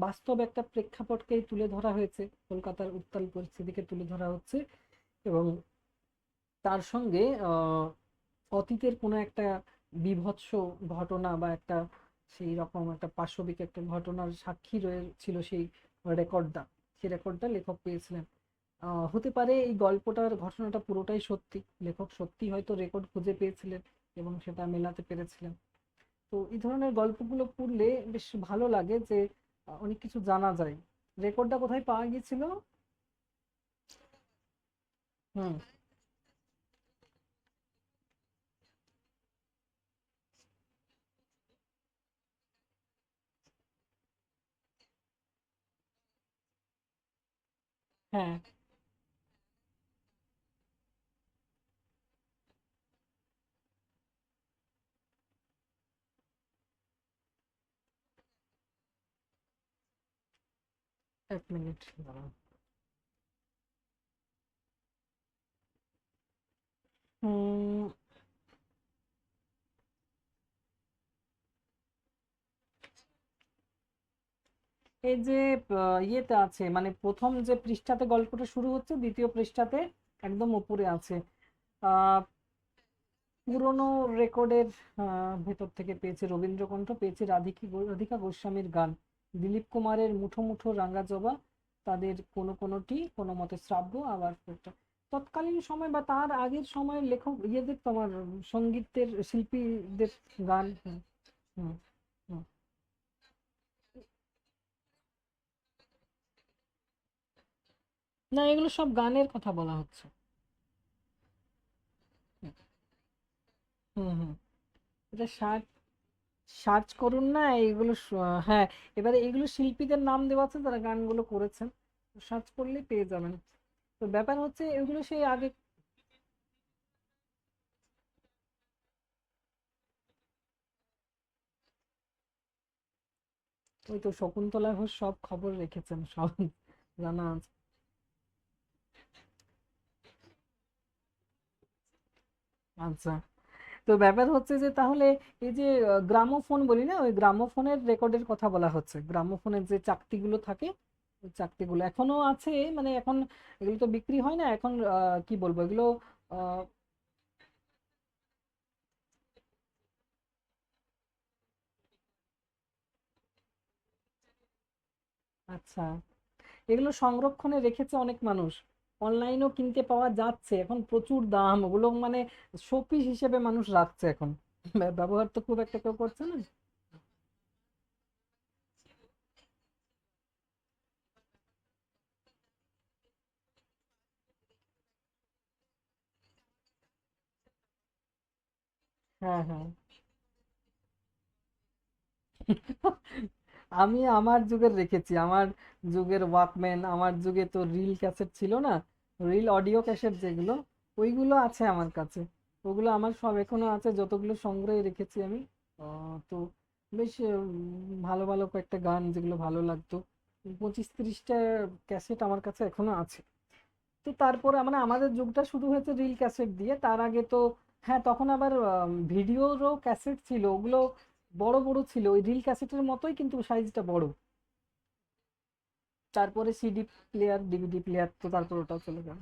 বাস্তব একটা প্রেক্ষাপটকেই তুলে ধরা হয়েছে, কলকাতার উত্তাল পরিস্থিতিকে তুলে ধরা হচ্ছে। এবং তার সঙ্গে অতীতের কোনো একটা বীভৎস ঘটনা বা একটা সেই রকম একটা পাশবিক একটা ঘটনার সাক্ষী ছিল সেই রেকর্ডটা। সেই রেকর্ডটা লেখক পেয়েছিলেন। হতে পারে এই গল্পটার ঘটনাটা পুরোটাই সত্যি, লেখক সত্যি হয়তো রেকর্ড খুঁজে পেয়েছিলেন এবং সেটা মেলাতে পেরেছিলেন। তো এই ধরনের গল্পগুলো পড়লে বেশ ভালো লাগে যে অনেক কিছু জানা যায়। রেকর্ডটা কোথায় পাওয়া গিয়েছিল? হুম। হ্যাঁ, 1 মিনিট দাঁড়াও। হুম, এই যে ইয়েতে আছে, মানে প্রথম যে পৃষ্ঠাতে গল্পটা শুরু হচ্ছে, দ্বিতীয় পৃষ্ঠাতে একদম উপরে আছে। আহ পুরনো রেকর্ডের ভেতর থেকে পেয়েছি, রবীন্দ্রকণ্ঠ পেয়েছি, রাধিকা গোস্বামীর গান, দিলীপ কুমারের মুঠো মুঠো রাঙা জবা, তাদের কোনো কোনোটি কোনো মতে শ্রাব্য, আবার একটা তৎকালীন সময় বা তার আগের সময়ের লেখক ইয়েদের, তোমার সঙ্গীতের শিল্পীদের গান। হুম। হুম। হুম। না, এগুলো সব গানের কথা বলা হচ্ছে। হুম। হুম। এটা সার্চ সার্চ করুন না এইগুলো হ্যাঁ, এবারে এইগুলো শিল্পীদের নাম দেওয়া আছে যারা গানগুলো করেছেন, সার্চ করলেই পেয়ে যাবেন। তো ব্যাপার হচ্ছে এগুলো সেই আগে। ওই তো শকুন্তলা ঘোষ সব খবর রেখেছেন, সব জানা আছে। আচ্ছা, তো ব্যাপার হচ্ছে যে তাহলে এই যে গ্রামোফোন বলি না, ওই গ্রামোফোনের রেকর্ডের কথা বলা হচ্ছে, গ্রামোফোনের যে চাকতিগুলো থাকে, ওই চাকতিগুলো এখনো আছে, মানে এখন এগুলো তো বিক্রি হয় না এখন, কি বলবো এগুলো। আহ, আচ্ছা, এগুলো সংরক্ষণে রেখেছে অনেক মানুষ, অনলাইনেও কিনতে পাওয়া যাচ্ছে, এখন প্রচুর দাম ওগুলো, মানে শোপিস হিসেবে মানুষ রাখছে এখন, ব্যবহার তো খুব একটা কেউ করছে না। হ্যাঁ, হ্যাঁ। আমি আমার যুগের রেখেছি, আমার যুগের ওয়াকম্যান, আমার যুগে তো রিল ক্যাসেট ছিল না, রিল অডিও ক্যাসেট যেগুলো, ওইগুলো আছে আমার কাছে। ওগুলো আমার সব এখনো আছে, যতগুলো সংগ্রহে রেখেছি আমি। তো বেশ ভালো ভালো কয়েকটা গান যেগুলো ভালো লাগতো, 25-30টা ক্যাসেট আমার কাছে এখনো আছে। তো তারপরে মানে আমাদের যুগটা শুরু হয়েছে রিল ক্যাসেট দিয়ে, তার আগে তো হ্যাঁ তখন আবার ভিডিওরও ক্যাসেট ছিল, ওগুলো বড় বড় ছিল ওই রিল ক্যাসেটের মতোই কিন্তু সাইজটা বড়। তারপরে সিডি প্লেয়ার, ডিভিডি প্লেয়ার, তো তারপর ওটাও চলে গেল।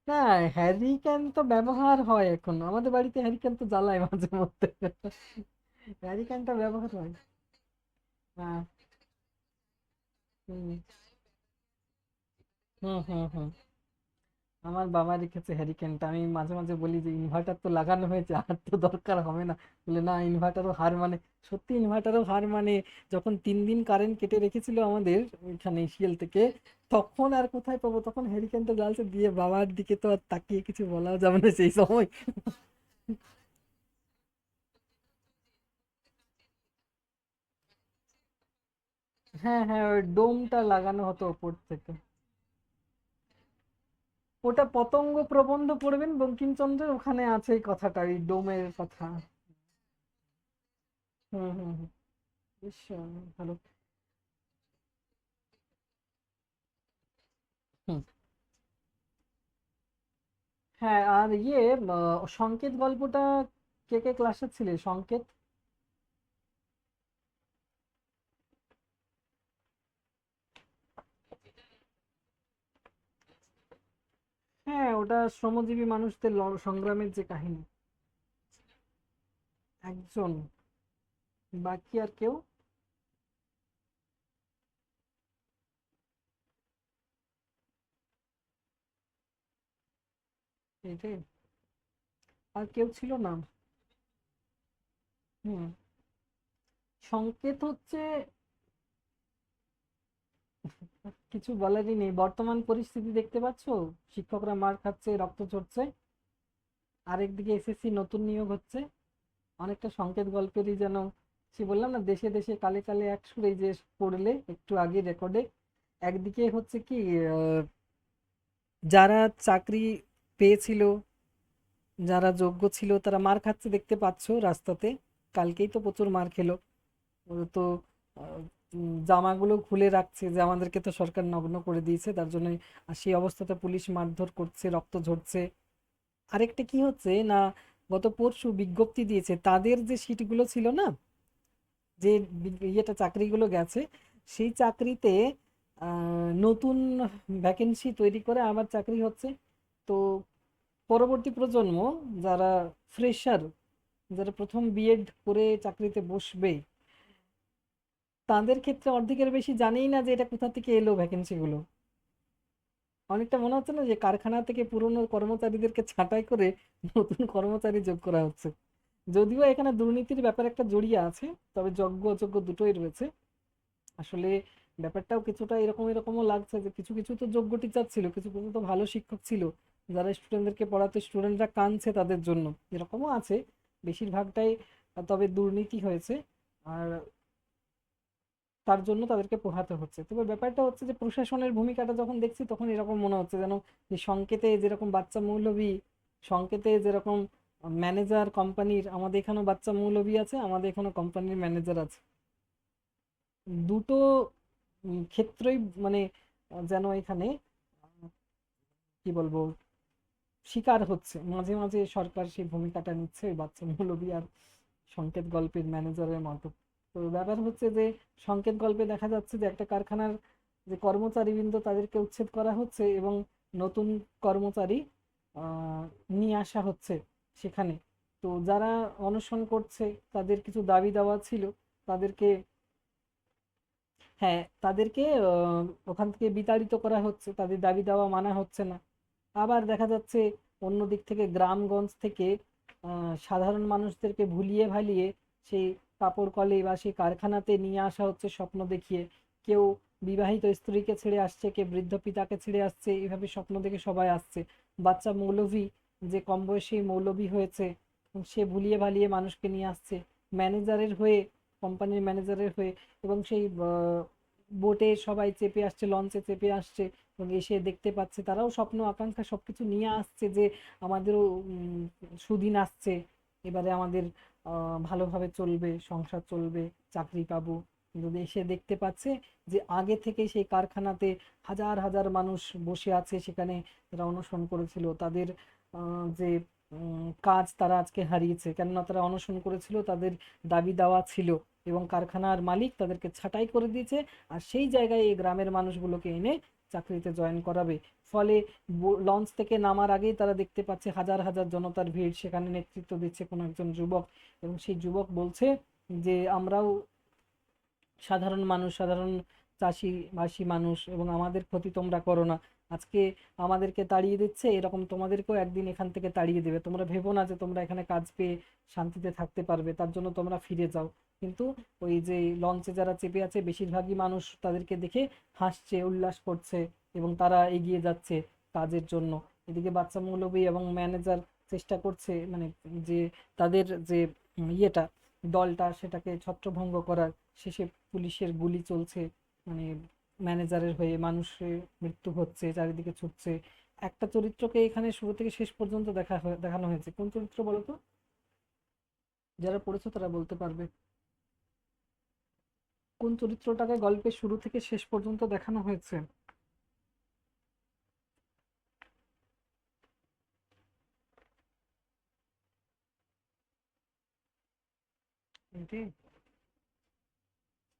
না, হ্যারিকেন তো ব্যবহার হয় এখন, আমাদের বাড়িতে হ্যারিকেন তো জ্বালায় মাঝে মধ্যে। হ্যারিকেনটা ব্যবহার হয়। হ্যাঁ। হুম হুম হুম হুম। আমার বাবা রেখেছে হ্যারিকেনটা, আমি মাঝে মাঝে বলি যে ইনভার্টার তো লাগানো হয়েছে, আর তো দরকার হবে না। বলে না, ইনভার্টারও হার মানে। সত্যি ইনভার্টারও হার মানে। যখন 3 দিন কারেন্ট কেটে রেখেছিল আমাদের এখানে শিয়াল থেকে, তখন আর কোথায় পাবো, তখন হ্যারিকেনটা জ্বালছে দিয়ে, বাবার দিকে তো আর তাকিয়ে কিছু বলাও যাবে না সেই সময়। হ্যাঁ হ্যাঁ, ওই ডোমটা লাগানো হতো ওপর থেকে। ওটা পতঙ্গ প্রবন্ধ পড়বেন বঙ্কিমচন্দ্রের, ওখানে আছে এই কথাটা, এই ডোমের কথা। হুম হুম হুম। বেশ ভালো। হুম। হ্যাঁ, আর ইয়ে সংকেত গল্পটা কে কে ক্লাসে ছিলে, সংকেত? হ্যাঁ, ওটা শ্রমজীবী মানুষদের সংগ্রামের যে কাহিনী। একজন, বাকি আর কেউ? এটাই। আর কেউ ছিল না? হুম। সংকেত হচ্ছে, কিছু বলারই নেই, বর্তমান পরিস্থিতি দেখতে পাচ্ছো, শিক্ষকরা মার খাচ্ছে, রক্ত ঝরছে, আরেকদিকে এসএসসি নতুন নিয়োগ হচ্ছে। অনেকটা সংকেত গল্পেরই যেন। সে বললাম না, দেশে দেশে কালে কালে এক সুর, এই যে পড়লে একটু আগে রেকর্ডে, একদিকে হচ্ছে কি যারা চাকরি পেয়েছিল, যারা যোগ্য ছিল তারা মার খাচ্ছে দেখতে পাচ্ছো রাস্তাতে। কালকেই তো প্রচুর মার খেলো। ওরা তো আহ, জামাগুলো খুলে রাখছে, যে আমাদেরকে তো সরকার নগ্ন করে দিয়েছে তার জন্য। আর সেই অবস্থাতে পুলিশ মারধর করছে, রক্ত ঝরছে। আরেকটা কি হচ্ছে না, গত পরশু বিজ্ঞপ্তি দিয়েছে, তাদের যে সিটগুলো ছিল না, যে ইয়েটা চাকরিগুলো গেছে, সেই চাকরিতে নতুন ভ্যাকেন্সি তৈরি করে আবার চাকরি হচ্ছে। তো পরবর্তী প্রজন্ম, যারা ফ্রেশার, যারা প্রথম বিএড করে চাকরিতে বসবে, তাদের ক্ষেত্রে অর্ধেকের বেশি জানেই না যে এটা কোথা থেকে এলো ভ্যাকেন্সি গুলো। অনেকটা মনে হচ্ছে না যে কারখানা থেকে পুরনো কর্মচারীদেরকে ছাঁটাই করে নতুন কর্মচারী যোগ করা হচ্ছে। যদিও এখানে দুর্নীতির ব্যাপার একটা জড়িয়ে আছে, তবে যোগ্য অযোগ্য দুটোই রয়েছে আসলে। ব্যাপারটাও কিছুটা এরকম এরকমও লাগছে যে কিছু কিছু তো যোগ্য টিচার ছিল, কিছু কিছু তো ভালো শিক্ষক ছিল, যারা স্টুডেন্টদেরকে পড়াতে স্টুডেন্টরা কাঁদছে তাদের জন্য, এরকমও আছে। বেশিরভাগটাই তবে দুর্নীতি হয়েছে। আর তার জন্য তাদেরকে পোহাতে হচ্ছে। তবে ব্যাপারটা হচ্ছে যে প্রশাসনের ভূমিকাটা যখন দেখছি, তখন এরকম মনে হচ্ছে যেন যে সংকেতে যেরকম বাচ্চা মৌলবী, সংকেতে যেরকম ম্যানেজার কোম্পানির, আমাদের এখানেও বাচ্চা মৌলবী আছে, আমাদের এখানেও কোম্পানির ম্যানেজার আছে। দুটো ক্ষেত্রই মানে যেন এখানে কি বলবো, শিকার হচ্ছে মাঝে মাঝে, সরকার সেই ভূমিকাটা নিচ্ছে ওই বাচ্চা মৌলবী আর সংকেত গল্পের ম্যানেজারের মতো। তো ব্যাপার হচ্ছে যে সংকেত গল্পে দেখা যাচ্ছে যে একটা কারখানার যে কর্মচারীবৃন্দ তাদেরকে উচ্ছেদ করা হচ্ছে, এবং নতুন কর্মচারী আহ, নিয়ে আসা হচ্ছে সেখানে। তো যারা অনশন করছে, তাদের কিছু দাবি দাওয়া ছিল, তাদেরকে, হ্যাঁ তাদেরকে ওখান থেকে বিতাড়িত করা হচ্ছে, তাদের দাবি দাওয়া মানা হচ্ছে না। আবার দেখা যাচ্ছে অন্য দিক থেকে গ্রামগঞ্জ থেকে সাধারণ মানুষদেরকে ভুলিয়ে ভালিয়ে সেই কাপড় কলে বা সেই কারখানাতে নিয়ে আসা হচ্ছে স্বপ্ন দেখিয়ে। কেউ বিবাহিত স্ত্রীকে ছেড়ে আসছে, কে বৃদ্ধ পিতাকে ছেড়ে আসছে, এইভাবে স্বপ্ন দেখে সবাই আসছে। বাচ্চা মৌলভী, যে কম বয়সী মৌলভী হয়েছে, সে ভুলিয়ে ভালিয়ে মানুষকে নিয়ে আসছে ম্যানেজারের হয়ে, কোম্পানির ম্যানেজারের হয়ে। এবং সেই বোটে সবাই চেপে আসছে, লঞ্চে চেপে আসছে, এবং এসে দেখতে পাচ্ছে তারাও স্বপ্ন আকাঙ্ক্ষা সবকিছু নিয়ে আসছে যে আমাদেরও সুদিন আসছে, এবারে আমাদের ভালোভাবে চলবে, সংসার চলবে, চাকরি পাবো। কিন্তু এসে দেখতে পাচ্ছে যে আগে থেকে সেই কারখানাতে হাজার হাজার মানুষ বসে আছে, সেখানে তারা অনশন করেছিল, তাদের যে কাজ তারা আজকে হারিয়েছে, কেননা তারা অনশন করেছিল, তাদের দাবি দাওয়া ছিল, এবং কারখানার মালিক তাদেরকে ছাঁটাই করে দিয়েছে। আর সেই জায়গায় এই গ্রামের মানুষগুলোকে এনে চাকরিতে জয়েন করাবে। ফলে লঞ্চ থেকে নামার আগেই তারা দেখতে পাচ্ছে হাজার হাজার জনতার ভিড়, সেখানে নেতৃত্ব দিচ্ছে কোনো একজন যুবক, এবং সেই যুবক বলছে যে আমরাও সাধারণ মানুষ, সাধারণ চাষিবাসী মানুষ, এবং আমাদের ক্ষতি তোমরা করো না। আজকে আমাদেরকে তাড়িয়ে দিচ্ছে, এরকম তোমাদেরকেও একদিন এখান থেকে তাড়িয়ে দেবে। তোমরা ভেবো না যে তোমরা এখানে কাজ পেয়ে শান্তিতে থাকতে পারবে, তার জন্য তোমরা ফিরে যাও। কিন্তু ওই যে লঞ্চে যারা চেপে আছে বেশিরভাগই মানুষ তাদেরকে দেখে হাসছে, উল্লাস করছে, এবং তারা এগিয়ে যাচ্ছে কাজের জন্য। এদিকে বাচ্চা মৌলবী এবং ম্যানেজার চেষ্টা করছে, মানে যে তাদের যে ইয়েটা, দলটা, সেটাকে ছত্রভঙ্গ করার। শেষে পুলিশের গুলি চলছে, মানে ম্যানেজারের হয়ে মানুষের মৃত্যু হচ্ছে, চারিদিকে ছুটছে। একটা চরিত্রকে এখানে শুরু থেকে শেষ পর্যন্ত দেখানো হয়েছে। কোন চরিত্র বলো তো? যারা পড়েছো তারা বলতে পারবে। কোন চরিত্রটাকে গল্পের শুরু থেকে শেষ পর্যন্ত দেখানো হয়েছে? এটি,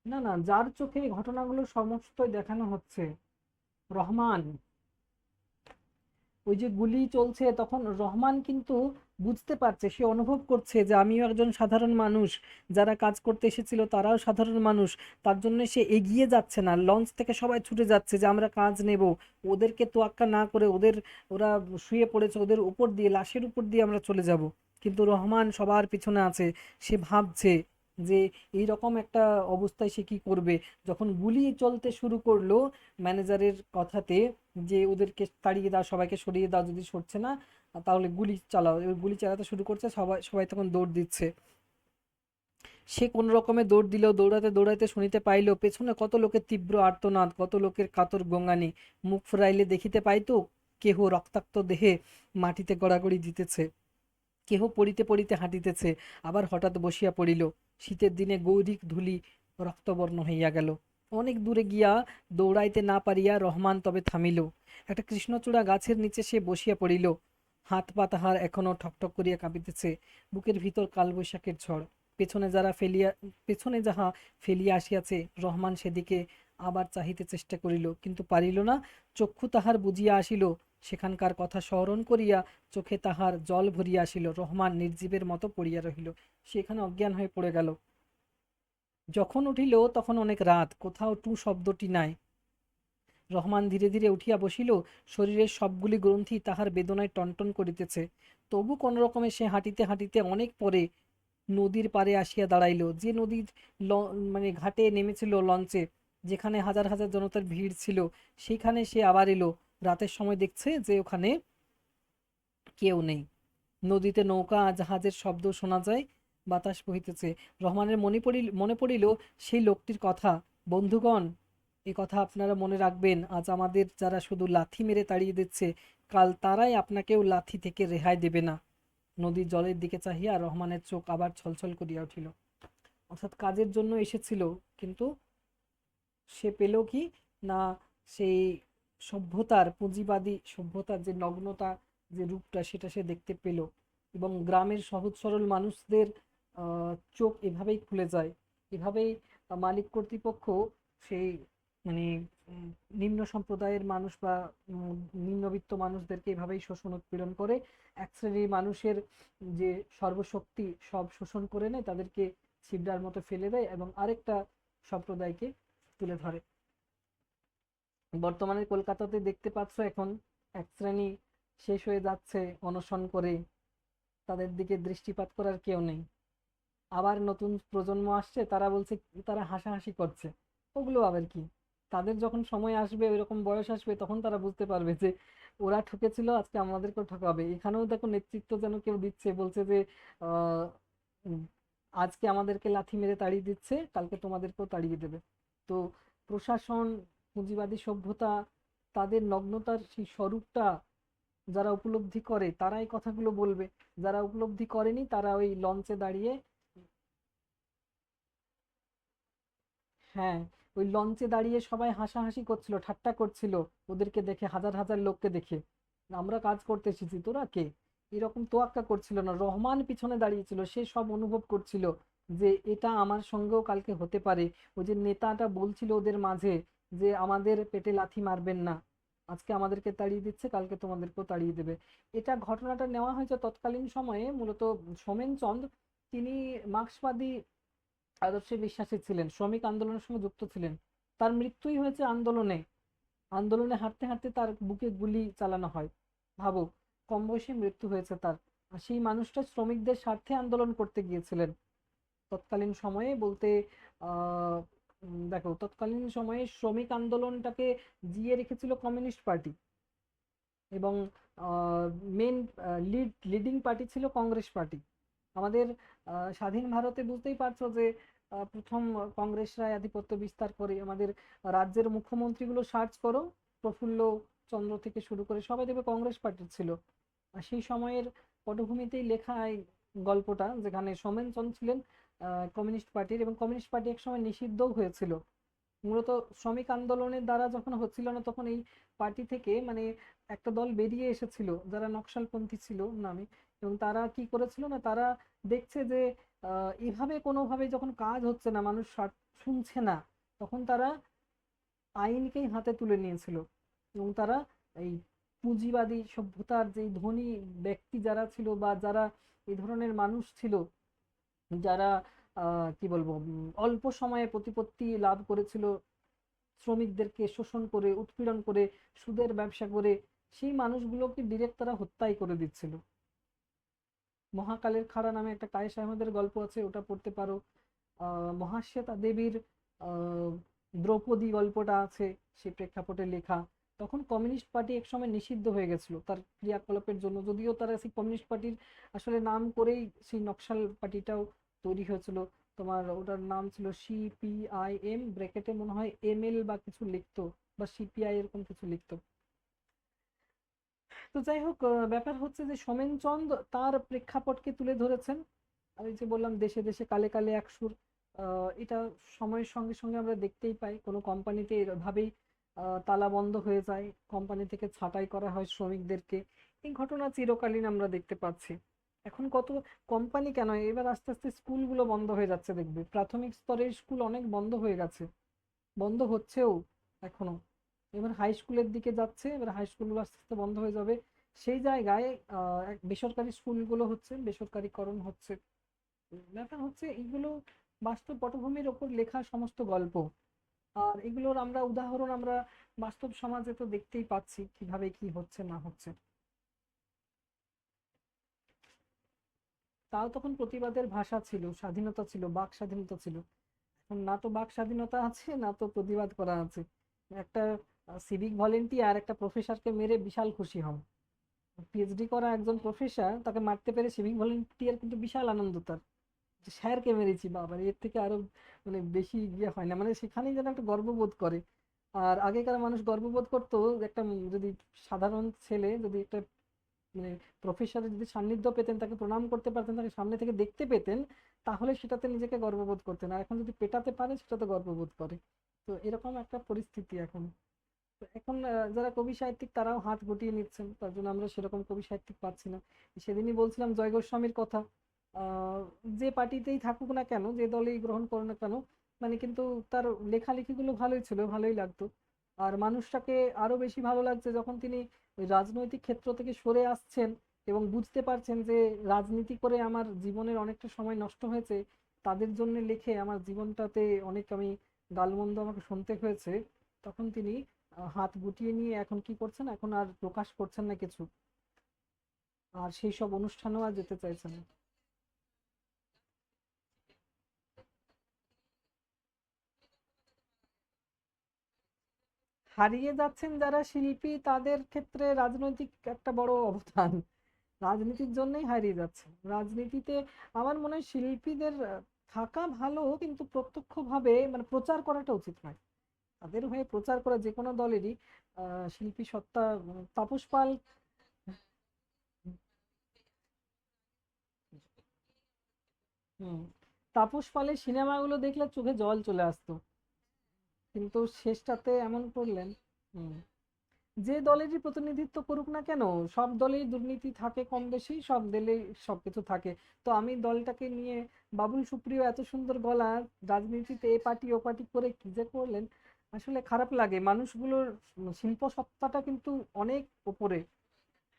না না, যার চোখে এই ঘটনাগুলো সমস্তই দেখানো হচ্ছে, রহমান। ওই যে গুলি চলছে তখন রহমান কিন্তু বুঝতে পারছে, সে অনুভব করছে যে আমিও একজন সাধারণ মানুষ, যারা কাজ করতে এসেছিল তারাও সাধারণ মানুষ। তার জন্য সে এগিয়ে যাচ্ছে না, লঞ্চ থেকে সবাই ছুটে যাচ্ছে যে আমরা কাজ নেব, ওদেরকে তোয়াক্কা না করে, ওরা শুয়ে পড়েছে, ওদের উপর দিয়ে, লাশের উপর দিয়ে আমরা চলে যাব। কিন্তু রহমান সবার পিছনে আছে। সে ভাবছে যে এই রকম একটা অবস্থায় সে কি করবে। যখন গুলি চলতে শুরু করলো ম্যানেজারের কথাতে, যে ওদেরকে তাড়িয়ে দাও, সবাইকে সরিয়ে দাও, যদি সরছে না তাহলে গুলি চালাও, এবার গুলি চালাতে শুরু করছে, সবাই সবাই তখন দৌড় দিচ্ছে। সে কোন রকমে দৌড় দিল, দৌড়াতে দৌড়াতে শুনিতে পাইল পেছনে কত লোকের তীব্র আর্তনাদ, কত লোকের কাতর গোঙানি। মুখ ফুরাইলে দেখিতে পাইতো কেহ রক্তাক্ত দেহে মাটিতে গড়াগড়ি দিতেছে, কেহ পড়িতে পড়িতে হাঁটিতেছে, আবার হঠাৎ বসিয়া পড়িল। শীতের দিনে গৌরিক ধূলি রক্তবর্ণ হইয়া গেল। অনেক দূরে গিয়া দৌড়াইতে না পারিয়া রহমান তবে থামিল। একটা কৃষ্ণচূড়া গাছের নিচে সে বসিয়া পড়িল। হাত পা তাহার এখনো ঠকঠক করিয়া কাঁপিতেছে, বুকের ভিতর কালবৈশাখের ঝড়। পেছনে যারা ফেলিয়া পেছনে যাহা ফেলিয়া আসিয়াছে, রহমান সেদিকে আবার চাহিতে চেষ্টা করিল, কিন্তু পারিল না। চক্ষু তাহার বুজিয়া আসিল, সেখানকার কথা স্মরণ করিয়া চোখে তাহার জল ভরিয়া আসিল। রহমান নির্জীবের মতো পড়িয়া রহিল, সেখানে অজ্ঞান হয়ে পড়ে গেল। যখন উঠিল তখন অনেক রাত, কোথাও টু শব্দটি নাই। রহমান ধীরে ধীরে উঠিয়া বসিল, শরীরের সবগুলি গ্রন্থি তাহার বেদনায় টনটন করিতেছে। তবু কোনরকমে সে হাঁটিতে হাঁটিতে অনেক পরে নদীর পাড়ে আসিয়া দাঁড়াইল, যে নদীর মানে ঘাটে নেমেছিল লঞ্চে, যেখানে হাজার হাজার জনতার ভিড় ছিল, সেইখানে সে আবার এলো। রাতের সময় দেখছে যে ওখানে কেউ নেই। নদীতে নৌকা জাহাজের শব্দ শোনা যায়, বাতাস বহিতেছে। রহমানের মনে পড়িল সেই লোকটির কথা। বন্ধুগণ, এ কথা আপনারা মনে রাখবেন, আজ আমাদের যারা শুধু লাথি মেরে তাড়িয়ে দিচ্ছে, কাল তারাই আপনাকেও লাথি থেকে রেহাই দেবে না। নদীর জলের দিকে চাহিয়া রহমানের চোখ আবার ছলছল করিয়া উঠিল। অর্থাৎ কাজের জন্য এসেছিল, কিন্তু সে পেল কি না, সেই সভ্যতার, পুঁজিবাদী সভ্যতার যে নগ্নতা, যে রূপটা, সেটা সে দেখতে পেল। এবং গ্রামের সহজ সরল মানুষদের চোখ এভাবেই খুলে যায়। এভাবেই মালিক কর্তৃপক্ষ সেই, মানে উম, নিম্ন সম্প্রদায়ের মানুষ বা উম, নিম্নবিত্ত মানুষদেরকে এভাবেই শোষণ উৎপীড়ন করে। এক শ্রেণীর মানুষের যে সর্বশক্তি সব শোষণ করে নেয়, তাদেরকে ছিবড়ার মতো ফেলে দেয়, এবং আরেকটা সম্প্রদায়কে তুলে ধরে। বর্তমানে কলকাতাতে দেখতে পাচ্ছ এখন এক শ্রেণী শেষ হয়ে যাচ্ছে অনশন করে, তাদের দিকে দৃষ্টিপাত করার কেউ নেই। আবার নতুন প্রজন্ম আসছে, তারা বলছে, তারা হাসাহাসি করছে, ওগুলো আবার কি? তাদের যখন সময় আসবে, ওইরকম বয়স আসবে, তখন তারা বুঝতে পারবে যে ওরা ঠকেছিল, আজকে আমাদেরকেও ঠকাবে। এখানেও দেখো নেতৃত্ব যেন কেউ দিচ্ছে, বলছে যে আহ উম, আজকে আমাদেরকে লাথি মেরে তাড়িয়ে দিচ্ছে, কালকে তোমাদেরকেও তাড়িয়ে দেবে। তো প্রশাসন, পুঁজিবাদী সভ্যতা, তাদের নগ্নতার সেই স্বরূপটা যারা উপলব্ধি করে তারা এই কথাগুলো বলবে, যারা উপলব্ধি করেনি তারা ওই লঞ্চে দাঁড়িয়ে হ্যাঁ, ওই লঞ্চে দাঁড়িয়ে সবাই হাসাহাসি করছিল, ঠাট্টা করছিল ওদেরকে দেখে, হাজার হাজার লোককে দেখে, আমরা কাজ করতে এসেছি তোরা কে, এরকম তোয়াক্কা করছিল না। রহমান পিছনে দাঁড়িয়েছিল, সে সব অনুভব করছিল যে এটা আমার সঙ্গেও কালকে হতে পারে। ওই যে নেতাটা বলছিল ওদের মাঝে যে আমাদের পেটে লাথি মারবেন না, আজকে আমাদেরকে তাড়িয়ে দিচ্ছে, কালকে তোমাদেরকেও তাড়িয়ে দেবে। এটা ঘটনাটা নেওয়া হয়েছে তৎকালীন সময়ে মূলত সোমেনচন্দ, তিনি মার্ক্সবাদী আদর্শে বিশ্বাসী ছিলেন, শ্রমিক আন্দোলনের সঙ্গে যুক্ত ছিলেন। তার মৃত্যুই হয়েছে আন্দোলনে, আন্দোলনে হাঁটতে হাঁটতে তার বুকে গুলি চালানো হয়। ভাবো, কম বয়সে মৃত্যু হয়েছে তার। আর সেই মানুষটা শ্রমিকদের স্বার্থে আন্দোলন করতে গিয়েছিলেন তৎকালীন সময়ে বলতে। আহ দেখো, তৎকালীন সময়ে শ্রমিক আন্দোলনটাকে জিয়ে রেখেছিল কমিউনিস্ট পার্টি, এবং মেন লিডিং পার্টি ছিল কংগ্রেস পার্টি। আমাদের স্বাধীন ভারতে বুঝতেই পারছো যে প্রথম কংগ্রেসরা আধিপত্য বিস্তার করে। আমাদের রাজ্যের মুখ্যমন্ত্রীগুলো সার্চ করো, প্রফুল্ল চন্দ্র থেকে শুরু করে সবাই দেখবে কংগ্রেস পার্টির ছিল। আর সেই সময়ের পটভূমিতেই লেখা এই গল্পটা, যেখানে সোমেনচন্দ ছিলেন কমিউনিস্ট পার্টির, এবং কমিউনিস্ট পার্টি একসময় নিষিদ্ধও হয়েছিল। মূলত শ্রমিক আন্দোলনের দ্বারা যখন হচ্ছিল না, তখন এই পার্টি থেকে মানে একটা দল বেরিয়ে এসেছিল যারা নকশালপন্থী ছিল নামে। এবং তারা কি করেছিল না, তারা দেখছে যে এভাবে কোনোভাবে যখন কাজ হচ্ছে না, মানুষ শুনছে না, তখন তারা আইনকেই হাতে তুলে নিয়েছিল। এবং তারা এই পুঁজিবাদী সভ্যতার যে ধনী ব্যক্তি যারা ছিল, বা যারা এই ধরনের মানুষ ছিল, যারা কি বলবো, অল্প সময়ে প্রতিপত্তি লাভ করেছিল, শ্রমিকদেরকে শোষণ করে, উৎপীড়ন করে, সুদের ব্যবসা করে, সেই মানুষগুলোকে ডিরেক্ট তারা হত্যাই করে দিচ্ছিল। মহাকালের খাড়া নামে একটা কায়েস আহমেদের গল্প আছে, ওটা পড়তে পারো। মহাশ্বেতা দেবীর আহ, দ্রৌপদী গল্পটা আছে, সেই প্রেক্ষাপটে লেখা। তখন কমিউনিস্ট পার্টি একসময় নিষিদ্ধ হয়ে গেছিল তার ক্রিয়াকলাপের জন্য, যদিও তারা সেই কমিউনিস্ট পার্টির আসলে নাম করেই সেই নকশাল পার্টিটাও তৈরি হয়েছিল। তোমার ওটার নাম ছিল CPIM, ব্র্যাকেটে মনে হয় ML বা কিছু লিখতো, বা CPI এরকম কিছু লিখতো। তো যাই হোক, ব্যাপার হচ্ছে যে সোমেনচন্দ তার প্রেক্ষাপটকে তুলে ধরেছেন। আমি যে বললাম দেশে দেশে কালে কালে এক সুর, এটা সময়ের সঙ্গে সঙ্গে আমরা দেখতেই পাই। কোনো কোম্পানিতে এভাবেই তালা বন্ধ হয়ে যায়, কোম্পানি থেকে ছাঁটাই করা হয় শ্রমিকদেরকে। এই ঘটনা চিরকালীন আমরা দেখতে পাচ্ছি। এখন কত কোম্পানি কেন, এবার আস্তে আস্তে স্কুলগুলো বন্ধ হয়ে যাচ্ছে, দেখবে প্রাথমিক স্তরের স্কুল অনেক বন্ধ হয়ে গেছে, বন্ধ হচ্ছেও এখনো। এবার হাই স্কুলের দিকে যাচ্ছে, এবার হাই স্কুলগুলো আস্তে আস্তে বন্ধ হয়ে যাবে। সেই জায়গায় বেসরকারি স্কুলগুলো হচ্ছে, বেসরকারিকরণ হচ্ছে। ব্যাপার হচ্ছে এইগুলো বাস্তব পটভূমির ওপর লেখা সমস্ত গল্প। আর এগুলোর আমরা উদাহরণ আমরা বাস্তব সমাজে তো দেখতেই পাচ্ছি কিভাবে কি হচ্ছে না হচ্ছে। তাও তখন প্রতিবাদের ভাষা ছিল, স্বাধীনতা ছিল, বাক স্বাধীনতা ছিল। এখন না তো বাক স্বাধীনতা আছে, না তো প্রতিবাদ করা আছে। একটা সিভিক ভলেন্টিয়ার একটা প্রফেসরকে মেরে বিশাল খুশি হন, PhD করা একজন প্রফেসর, তাকে মারতে পেরে সিভিক ভলেন্টিয়ার কিন্তু বিশাল আনন্দ তার, যে স্যারকে মেরেছি, বাবা এর থেকে আরো মানে বেশি ইয়ে হয় না, মানে সেখানেই যেন একটা গর্ববোধ করে। আর আগেকার মানুষ গর্ববোধ করতো একটা যদি সাধারণ ছেলে যদি একটা মানে প্রফেসরের যদি সান্নিধ্য পেতেন, তাকে প্রণাম করতে পারতেন, তাকে সামনে থেকে দেখতে পেতেন, তাহলে সেটাতে নিজেকে গর্ববোধ করতেন। আর এখন যদি পেটাতে পারে সেটাতে গর্ববোধ করে। তো এরকম একটা পরিস্থিতি এখন। তো এখন যারা কবি সাহিত্যিক তারাও হাত গুটিয়ে নিচ্ছেন, তার জন্য আমরা সেরকম কবি সাহিত্যিক পাচ্ছি না। সেদিনই বলছিলাম জয় গোস্বামীর কথা, আহ, যে পার্টিতেই থাকুক না কেন, যে দলেই গ্রহণ করো না কেন, মানে কিন্তু তার লেখালেখিগুলো ভালোই ছিল, ভালোই লাগতো। আর মানুষটাকে আরো বেশি ভালো লাগছে যখন তিনি ওই রাজনৈতিক ক্ষেত্র থেকে সরে আসছেন, এবং বুঝতে পারছেন যে রাজনীতি করে আমার জীবনের অনেকটা সময় নষ্ট হয়েছে, তাদের জন্য লিখে আমার জীবনটাতে অনেক আমি গালমন্দ আমাকে শুনতে হয়েছে। তখন তিনি হাত গুটিয়ে নিয়ে এখন কি করছেন, এখন আর প্রকাশ করছেন না কিছু, আর সেই সব অনুষ্ঠানেও আর যেতে চাইছেন না। হারিয়ে যাচ্ছেন যারা শিল্পী, তাদের ক্ষেত্রে রাজনৈতিক একটা বড় অবদান, রাজনীতির জন্যই হারিয়ে যাচ্ছে রাজনীতিতে। আমার মনে হয় শিল্পীদের থাকা ভালো, কিন্তু প্রত্যক্ষভাবে মানে প্রচার করাটা উচিত নয়, তাদের হয়ে প্রচার করা যে কোনো দলেরই শিল্পী সত্তা। তাপস পাল, হুম, তাপস পালের সিনেমাগুলো দেখলে চোখে জল চলে আসতো। কিন্তু শেষটাতে এমন করলেন। হুম। যে দলেরই প্রতিনিধিত্ব করুক না কেন, সব দলেই দুর্নীতি থাকে কম বেশি, সব দলেই সবকিছু থাকে। তো আমি দলটাকে নিয়ে, বাবুল সুপ্রিয় এত সুন্দর গলা, রাজনীতিতে এ পার্টি ও পার্টি করে কি যে করলেন, আসলে খারাপ লাগে। মানুষগুলোর শিল্প সত্তাটা কিন্তু অনেক উপরে।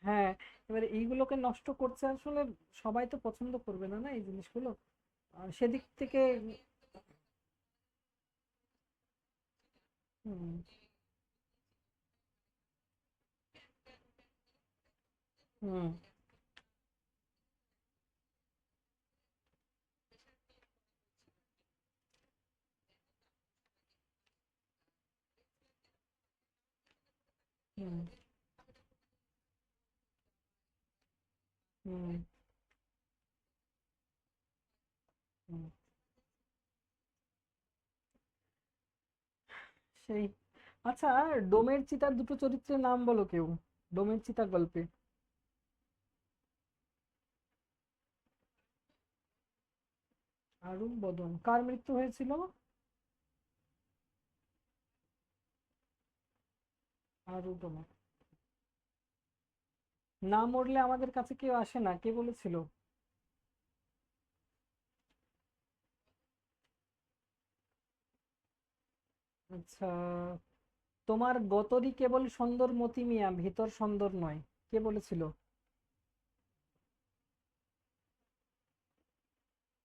হ্যাঁ, এবারে এইগুলোকে নষ্ট করছে আসলে। সবাই তো পছন্দ করবে না, না এই জিনিসগুলো। সেদিক থেকে। হুম। হুম। হুম। হুম। হুম। সেই। আচ্ছা, ডোমের চিতার দুটো চরিত্রের নাম বলো কেউ, ডোমের চিতা গল্পে। আরুম বদন কার মৃত্যু হয়েছিল? আরু ডোমা। না মরলে আমাদের কাছে কেউ আসে না, কে বলেছিল? আচ্ছা, তোমার গতরই কেবল সুন্দর মতি মিয়া, ভিতর সুন্দর নয়, কে বলেছিল?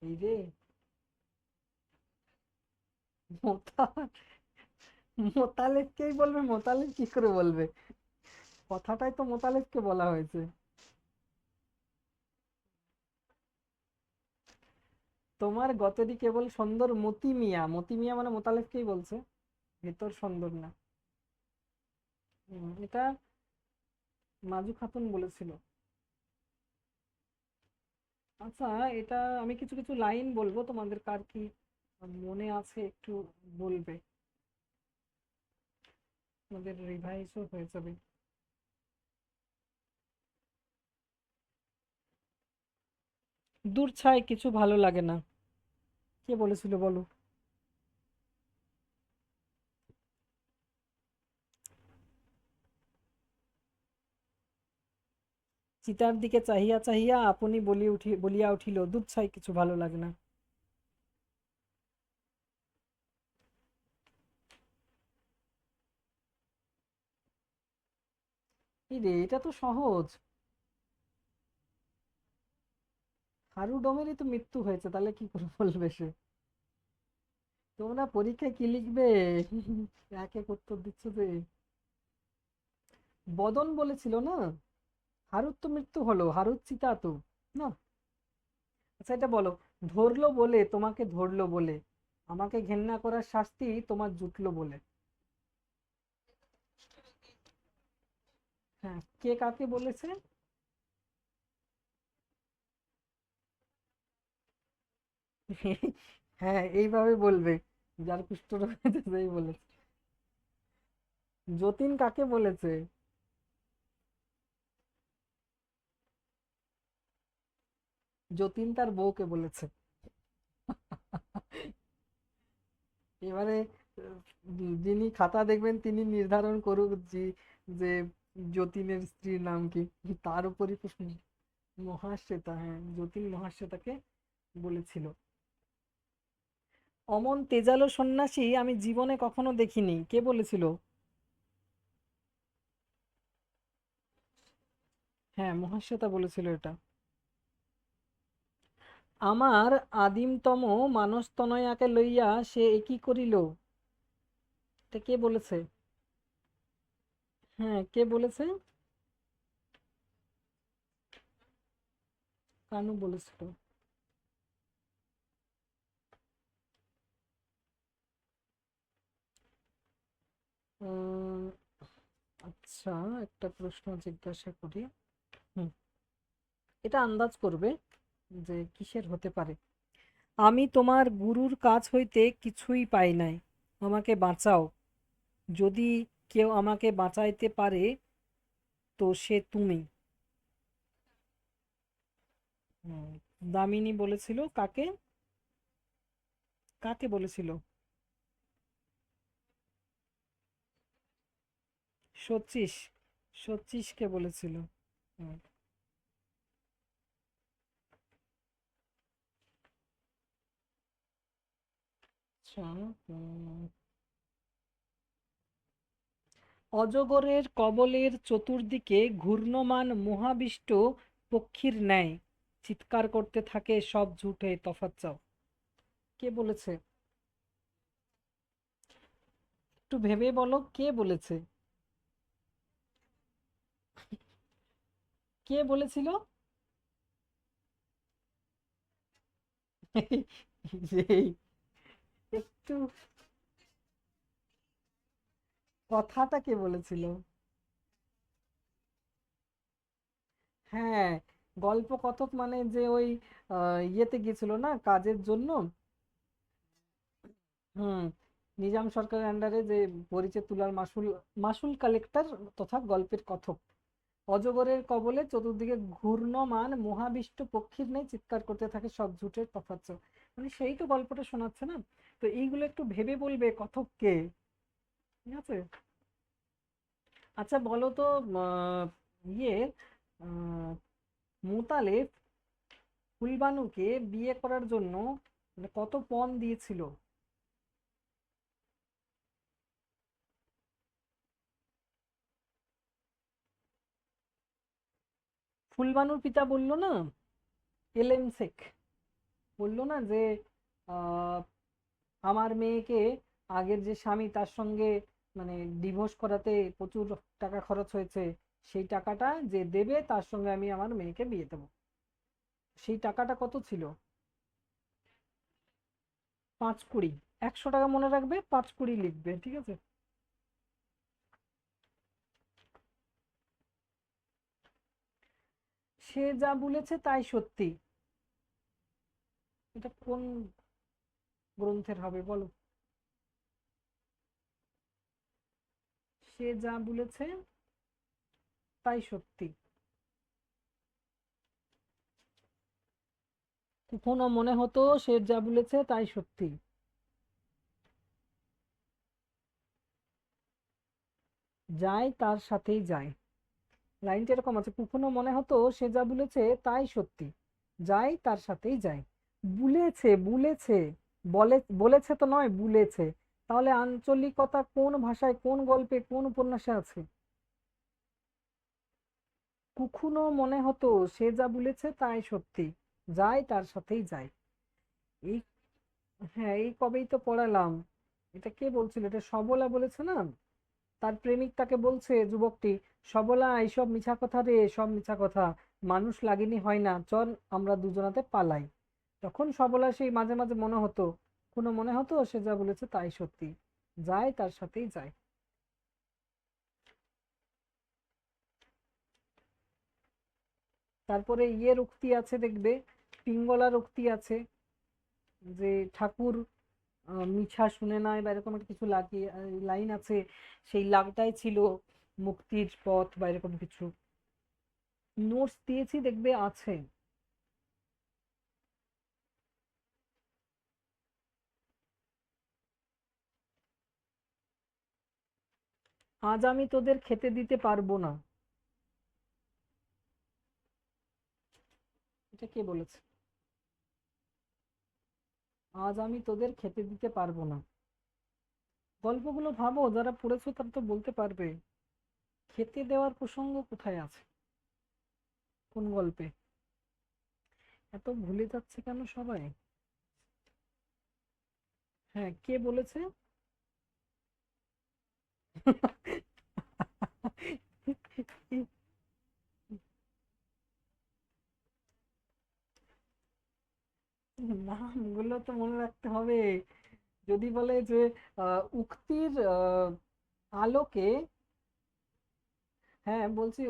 এই রে। মোতা মোতালেবকেই বলবে, মোতালেব কি করে বলবে? কথাটাই তো মোতালেবকে বলা হয়েছে। তোমার গতরই কেবল সুন্দর মতি মিয়া, মতি মিয়া মানে মোতালেবকেই বলছে, ভেতর সুন্দর না। এটা মাজু খাতুন বলেছিল। আচ্ছা, এটা আমি কিছু কিছু লাইন বলবো, তোমাদের কার কি মনে আছে একটু বলবে, তোমাদের রিভাইজও হয়ে যাবে। দূর ছাই কিছু ভালো লাগে না, কে বলেছিল বলো? চিতার দিকে চাহিয়া চাহিয়া আপনি বলিয়া উঠিল, দূর ছাই কিছু ভালো লাগে না। এই রে, এটা তো সহজ। হারু ডোমেরই তো মৃত্যু হয়েছে, তাহলে কি করে বলবে সে? তোমরা পরীক্ষায় কি লিখবে? এক এক উত্তর দিচ্ছ যে। বদন বলেছিল না? হারুর তো মৃত্যু হলো, হারুর চিতা তো না। আচ্ছা, এটা বলো। ধরলো বলে, তোমাকে ধরলো বলে, আমাকে ঘেন্না করার শাস্তি তোমার জুটলো বলে। হ্যাঁ, কে কাকে বলেছে? হ্যাঁ, এইভাবে বলবে, যার কুষ্ঠ রয়েছে সেই বলেছে। যতীন কাকে বলেছে? যতীন তার বউকে বলেছে। এবারে যিনি খাতা দেখবেন তিনি নির্ধারণ করুক যে, যে যতীনের স্ত্রীর নাম কি, তার উপরই প্রশ্ন। মহাশ্বেতা, হ্যাঁ, যতীন মহাশ্বেতাকে বলেছিল। অমন তেজালো সন্ন্যাসী আমি জীবনে কখনো দেখিনি, কে বলেছিল? হ্যাঁ, মহাশ্বেতা বলেছিল এটা। আমার আদিমতম মানস্তনয়াকে লইয়া সে একি করিল, এটা কে বলেছে? হ্যাঁ, কে বলেছে? কানু বলেছিল। উম, আচ্ছা, একটা প্রশ্ন জিজ্ঞাসা করি। হুম, এটা আন্দাজ করবে যে কিসের হতে পারে। আমি তোমার গুরুর কাছ হইতে কিছুই পাই নাই, আমাকে বাঁচাও। যদি কেউ আমাকে বাঁচাইতে পারে তো সে তুমি। হুম, দামিনী বলেছিল কাকে? কাকে বলেছিল? শচীশ, শচীশ কে বলেছিল? হুম, আচ্ছা। হুম, অজগরের কবলের চতুর্দিকে ঘূর্ণমান মহাবিষ্ট পক্ষীর ন্যায় চিৎকার করতে থাকে সব ঝুঠে তফাৎ চাও। কে বলেছে? একটু ভেবে বলো কে বলেছে। কে বলেছিল? এই, একটু কথাটা কে বলেছিল? হ্যাঁ, গল্প কথক মানে যে ওই ইয়েতে গিয়েছিল না কাজের জন্য। হুম, নিজাম সরকারের আন্ডারে যে পরিচয় তুলার মাসুল, মাসুল কালেক্টর তথা গল্পের কথক। অজগরের কবলে চতুর্দিকে ঘূর্ণমান মহাবিষ্ট পক্ষীর ন্যায় চিৎকার করতে থাকে সব ঝুটের তফাৎ। মানে সেই তো গল্পটা শোনাচ্ছে না। তো এইগুলো একটু ভেবে বলবে কথককে। ঠিক আছে। আচ্ছা বলো তো, ইয়ে, আহ, মোতালেব ফুলবানুকে বিয়ে করার জন্য মানে কত পণ দিয়েছিল? ফুলবানুর পিতা বলল না, এলেম শেখ বলল না যে আহ, আমার মেয়েকে আগের যে স্বামী তার সঙ্গে মানে ডিভোর্স করাতে প্রচুর টাকা খরচ হয়েছে, সেই টাকাটা যে দেবে তার সঙ্গে আমি আমার মেয়েকে বিয়ে দেবো। সেই টাকাটা কত ছিল? 5 কোটি। 100 টাকা মনে রাখবে, 5 কোটি লিখবে, ঠিক আছে? সে যা বলেছে তাই সত্যি। এটা কোন গ্রন্থের হবে বলো? সে যা বলেছে তাই সত্যি। কখনো মনে হতো সে যা বলেছে তাই সত্যি। যায় তার সাথেই যায়। লাইনটা এরকম আছে, কখনো মনে হতো সে যা বলেছে তাই সত্যি, যায় তার সাথেই যায়। বুলেছে, বুলেছে, বলেছে তো নয়, বুলেছে। তাহলে আঞ্চলিকতা কোন ভাষায়, কোন গল্পে, কোন উপন্যাসে আছে? কখনো মনে হতো সে যা বলেছে তাই সত্যি, যায় তার সাথেই যায়। এই, হ্যাঁ এই কবেই তো পড়ালাম। এটা কে বলছিল? এটা সবলা বলেছে না। তার প্রেমিক তাকে বলছে, যুবকটি, সবলা এইসব মিছা কথা রে, সব মিছা কথা, মানুষ লাগেনি হয় না, চল আমরা দুজনাতে পালাই। তখন সবলা সেই মাঝে মাঝে মনে হতো, কোনো মনে হতো সে যা বলেছে তাই সত্যি, যায় তার সাথেই যায়। তারপরে ইয়ের উক্তি আছে দেখবে, পিঙ্গলার উক্তি আছে, যে ঠাকুর মিছা শুনে নাই বা এরকম একটা কিছু লাগিয়ে লাইন আছে, সেই লাগটাই ছিল মুক্তির পথ বা এরকম কিছু। নোটস দিয়েছি দেখবে আছে। আজ আমি তোদের খেতে দিতে পারবো না। এটা কে বলেছে? আজ আমি তোদের খেতে দিতে পারবো না। গল্পগুলো ভাবো, যারা পড়েছো তারা তো বলতে পারবে। খেতে দেওয়ার প্রসঙ্গ কোথায় আছে, কোন গল্পে? এত ভুলে যাচ্ছে কেন সবাই? হ্যাঁ, কে বলেছে? নামগুলো তো মনে রাখতে হবে। যদি বলে যে উক্তির আলোকে, হ্যাঁ বলছি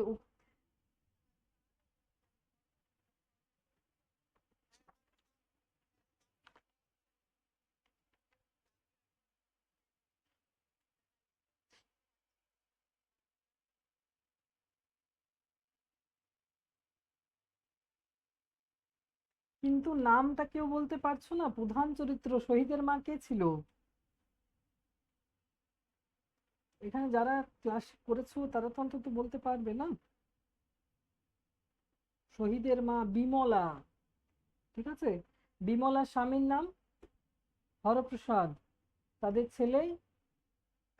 কিন্তু নামটা কেউ বলতে পারছো না, প্রধান চরিত্র শহীদের মা কে ছিল? এখানে যারা ক্লাস করেছো তারা তো অন্তত বলতে পারবে না। শহীদের মা বিমলা, ঠিক আছে। বিমলার স্বামীর নাম হরপ্রসাদ, তাদের ছেলে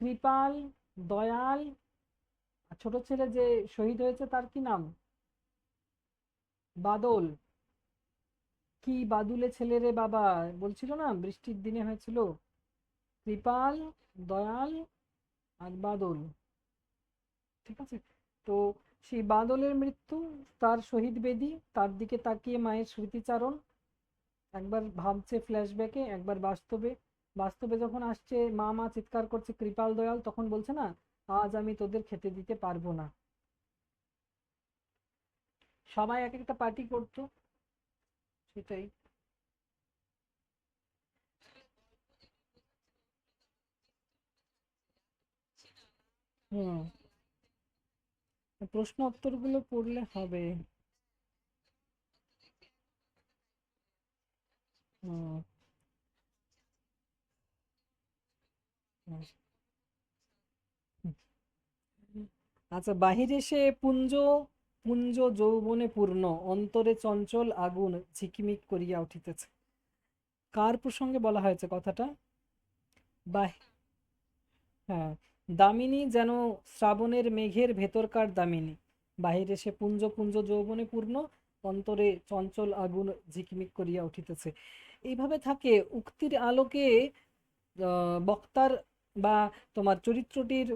কৃপাল, দয়াল, আর ছোট ছেলে যে শহীদ হয়েছে তার কি নাম? বাদল। কি বাদুলে ছেলে রে বাবা, বলছিল না বৃষ্টির দিনে হয়েছিল। কৃপাল, দয়াল আর বাদল, ঠিক আছে। তো সেই বাদলের মৃত্যু, তার শহীদ বেদি, তার দিকে তাকিয়ে মায়ের স্মৃতিচারণ, একবার ভাবছে ফ্ল্যাশব্যাকে, একবার বাস্তবে। বাস্তবে যখন আসছে মা মা চিৎকার করছে কৃপাল দয়াল, তখন বলছে না আজ আমি তোদের খেতে দিতে পারবো না। সবাই এক একটা পার্টি করতো, সেটাই। হুম, প্রশ্ন উত্তরগুলো পড়লে হবে। হুম, হুম, হুম। আচ্ছা, বাহিরে সে পুঞ্জ, পুঞ্জ যৌবনে পূর্ণ, অন্তরে চঞ্চল আগুন ঝিকিমিক করিয়া উঠিতেছে। কার প্রসঙ্গে বলা হয়েছে কথাটা? বাহ, হ্যাঁ। দামিনী যেন শ্রাবণের মেঘের ভেতরকার দামিনী, বাহিরে সে পুঞ্জ পুঞ্জ যৌবনে পূর্ণ, অন্তরে চঞ্চল আগুন ঝিকমিক করিয়া উঠিতেছে। এইভাবে থাকে উক্তির আলোকে। বক্তার বা তোমার চরিত্রটির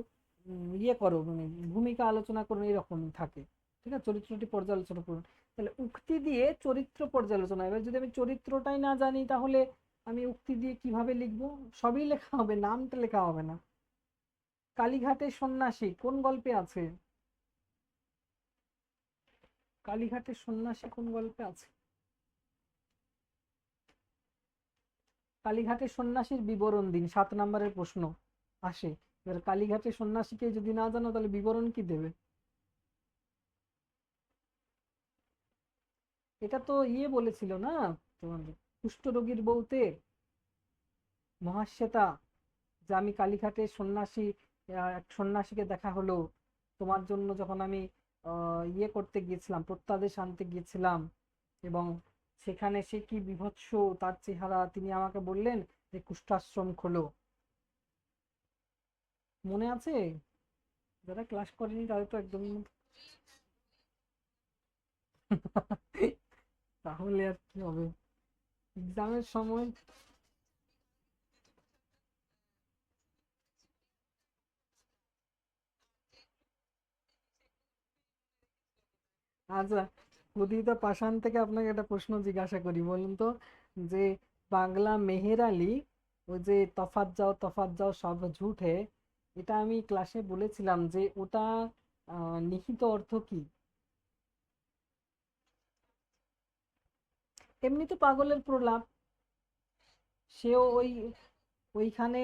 ইয়ে করো, মানে ভূমিকা আলোচনা করুন, এরকমই থাকে। ঠিক আছে, চরিত্রটি পর্যালোচনা করুন। তাহলে উক্তি দিয়ে চরিত্র পর্যালোচনা, এবার যদি আমি চরিত্রটাই না জানি তাহলে আমি উক্তি দিয়ে কিভাবে লিখবো? সবই লেখা হবে, নামটা লেখা হবে না। কালীঘাটের সন্ন্যাসী কোন গল্পে আছে? কালীঘাটের সন্ন্যাসী কোন গল্পে আছে? কালীঘাটের সন্ন্যাসীর বিবরণ দিন, 7 নম্বরের প্রশ্ন আসে। এবার কালীঘাটের সন্ন্যাসীকে যদি না জানো তাহলে বিবরণ কি দেবে? এটা তো ইয়ে বলেছিল না, তোমার কুষ্ঠরোগীর বউতে মহাশ্বেতা, যে আমি কালীঘাটের সন্ন্যাসী, এক সন্ন্যাসীকে দেখা হলো তোমার জন্য, যখন আমি ইয়ে করতে গিয়েছিলাম, প্রত্যাদেশ আনতে গিয়েছিলাম, এবং সেখানে সে কি বিভৎস তার চেহারা, তিনি আমাকে বললেন যে কুষ্ঠাশ্রম খোলো। মনে আছে? যারা ক্লাস করেনি তাদের তো একদম তাহলে আর কি হবে এক্সামের সময়। আচ্ছা, ক্ষুদিত পাষাণ থেকে আপনাকে একটা প্রশ্ন জিজ্ঞাসা করি, বলুন তো, যে পাগলা মেহের আলী, ওই যে তফাৎ যাও সব ঝুট হে, এটা আমি ক্লাসে বলেছিলাম যে ওটা নিহিত অর্থ কি? এমনি তো পাগলের প্রলাপ, সেও ওই ওইখানে।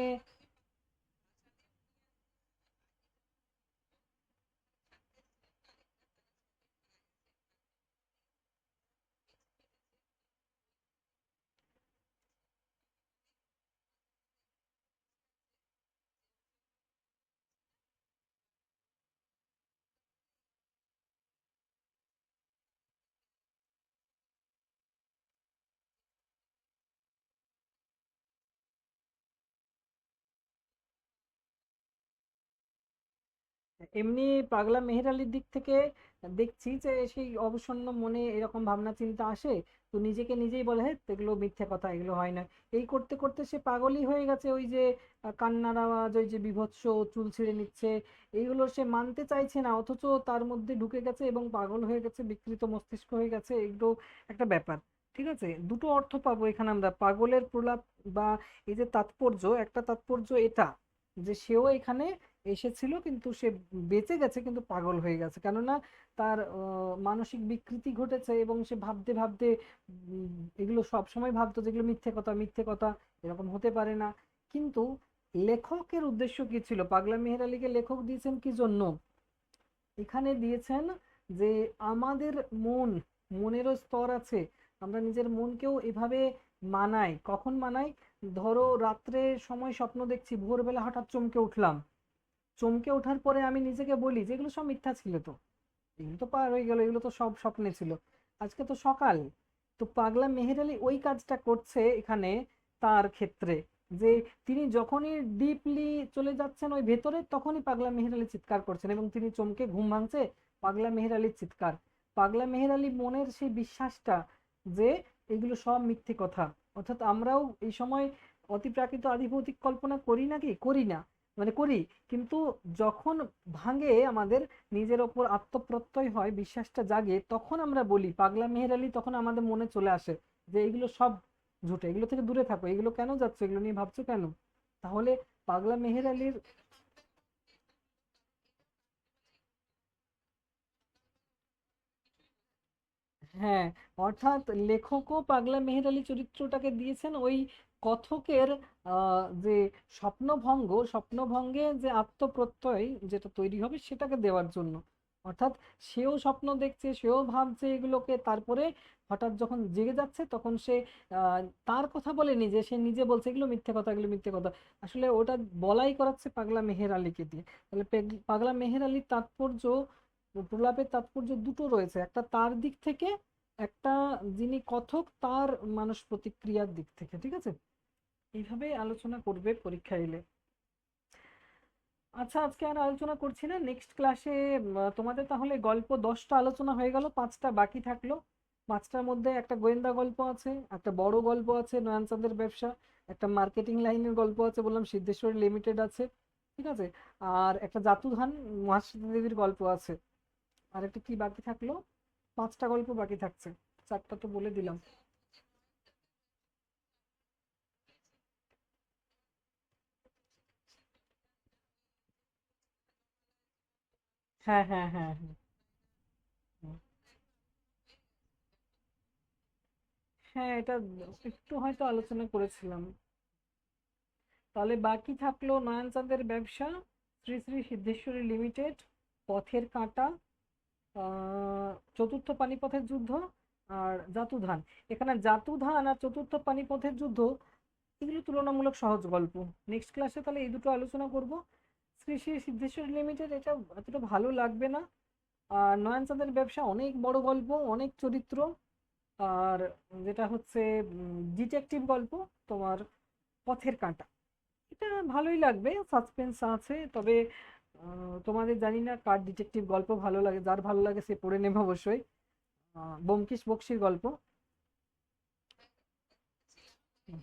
এমনি পাগলা মেহের আলীর দিক থেকে দেখছি যে সেই অবসন্ন মনে এরকম ভাবনা চিন্তা আসে, তো নিজেকে নিজেই বলে হ্যাঁ এগুলো মিথ্যে কথা, এগুলো হয় না। এই করতে করতে সে পাগলই হয়ে গেছে, ওই যে কান্নার আওয়াজ, ওই যে বীভৎস চুল ছিঁড়ে নিচ্ছে, এইগুলো সে মানতে চাইছে না, অথচ তার মধ্যে ঢুকে গেছে এবং পাগল হয়ে গেছে, বিকৃত মস্তিষ্ক হয়ে গেছে, এগুলো একটা ব্যাপার। ঠিক আছে, দুটো অর্থ পাবো এখানে আমরা, পাগলের প্রলাপ বা এই যে তাৎপর্য, একটা তাৎপর্য এটা যে সেও এখানে এসেছিল কিন্তু সে বেঁচে গেছে কিন্তু পাগল হয়ে গেছে, কেননা তার মানসিক বিকৃতি ঘটেছে এবং সে ভাবতে ভাবতে এগুলো সব সময় ভাবতো যেগুলো মিথ্যে কথা, মিথ্যে কথা, এরকম হতে পারে না। কিন্তু লেখকের উদ্দেশ্য কি ছিল? পাগলা মেহের আলীকে লেখক দিয়েছেন কি জন্য? এখানে দিয়েছেন যে আমাদের মন, মনেরও স্তর আছে, আমরা নিজের মনকেও এভাবে মানাই। কখন মানাই? ধরো রাত্রে সময় স্বপ্ন দেখছি, ভোরবেলা হঠাৎ চমকে উঠলাম, চমকে ওঠার পরে আমি নিজেকে বলি যে এগুলো সব মিথ্যা ছিল, তো এগুলো তো পার হয়ে গেল, এগুলো তো সব স্বপ্নে ছিল, আজকে তো সকাল। তো পাগলা মেহের আলী ওই কাজটা করছে এখানে তার ক্ষেত্রে, যে তিনি যখনই ডিপলি চলে যাচ্ছেন ওই ভেতরে, তখনই পাগলা মেহের আলী চিৎকার করছেন এবং তিনি চমকে ঘুম ভাঙছে, পাগলা মেহের আলীর চিৎকার। পাগলা মেহের আলী মনের সেই বিশ্বাসটা যে এগুলো সব মিথ্যে কথা। অর্থাৎ আমরাও এই সময় অতিপ্রাকৃত আধিভৌতিক কল্পনা করি নাকি, করি না, মানে করি, কিন্তু যখন ভাঙে আমাদের নিজের ওপর আত্মপ্রত্যয় হয়, বিশ্বাসটা জাগে, তখন আমরা বলি পাগলা মেহের আলী, তখন আমাদের মনে চলে আসে যে এগুলো সব ঝুটে, এগুলো থেকে দূরে থাকো, এগুলো কেন যাচ্ছ, এগুলো নিয়ে ভাবছো কেন। তাহলে পাগলা মেহের আলীর, হ্যাঁ, অর্থাৎ লেখকও পাগলা মেহের আলী চরিত্রটাকে দিয়েছেন ওই কথকের যে স্বপ্নভঙ্গে যে আত্মপ্রত্যয় যেটা তৈরি হবে সেটাকে দেওয়ার জন্য। অর্থাৎ সেও স্বপ্ন দেখছে, সেও ভাবছে এগুলোকে, তারপরে হঠাৎ যখন জেগে যাচ্ছে তখন সে আহ, তার কথা বলেনি, যে সে নিজে বলছে এগুলো মিথ্যে কথা, এগুলো মিথ্যে কথা, আসলে ওটা বলাই করাচ্ছে পাগলা মেহের আলীকে দিয়ে। তাহলে পাগলা মেহের আলীর তাৎপর্য, প্রলাপের তাৎপর্য দুটো রয়েছে, একটা তার দিক থেকে, একটা যিনি কথক তার মানুষ প্রতিক্রিয়ার দিক থেকে, ঠিক আছে। এইভাবে আলোচনা করবে পরীক্ষা এলে। আচ্ছা, আজকে আর আলোচনা করছি না, নেক্সট ক্লাসে তোমাদের তাহলে গল্প 10টা আলোচনা হয়ে গেল, 5টা বাকি থাকলো। 5টার মধ্যে একটা গোয়েন্দা গল্প আছে, একটা বড় গল্প আছে নয়নচাঁদের ব্যবসা, একটা মার্কেটিং লাইনের গল্প আছে বললাম সিদ্ধেশ্বরী লিমিটেড আছে, ঠিক আছে, আর একটা জাতুধান মহাশ্বেতা দেবীর গল্প আছে। আর একটা কি বাকি থাকলো, 5টা গল্প বাকি থাকছে, 4টা তো বলে দিলাম। হ্যাঁ, হ্যাঁ, হ্যাঁ, হ্যাঁ, হুম। হ্যাঁ, এটা একটু হয়তো আলোচনা করেছিলাম। তাহলে বাকি থাকলো নয়নচাঁদের ব্যবসা, শ্রী শ্রী সিদ্ধেশ্বরী লিমিটেড, পথের কাঁটা, চতুর্থ পানিপথের যুদ্ধ, আর জাতুধান। এখানে জাতুধান আর চতুর্থ পানিপথের যুদ্ধ এগুলো তুলনামূলক সহজ গল্প। নেক্সট ক্লাসে তাহলে এই দুটো আলোচনা করব। শ্রী শ্রী সিদ্ধেশ্বরী লিমিটেড এটা এতটা ভালো লাগবে না, আর নয়নচাঁদের ব্যবসা অনেক বড় গল্প, অনেক চরিত্র, আর যেটা হচ্ছে ডিটেকটিভ গল্প তোমার পথের কাঁটা, এটা ভালোই লাগবে, সাসপেন্স আছে, তবে তোমাদের জানি না কার ডিটেকটিভ গল্প ভালো লাগে, যার ভালো লাগে সে পড়ে নেবে অবশ্যই। ব্যোমকেশ বক্সীর গল্প। হুম,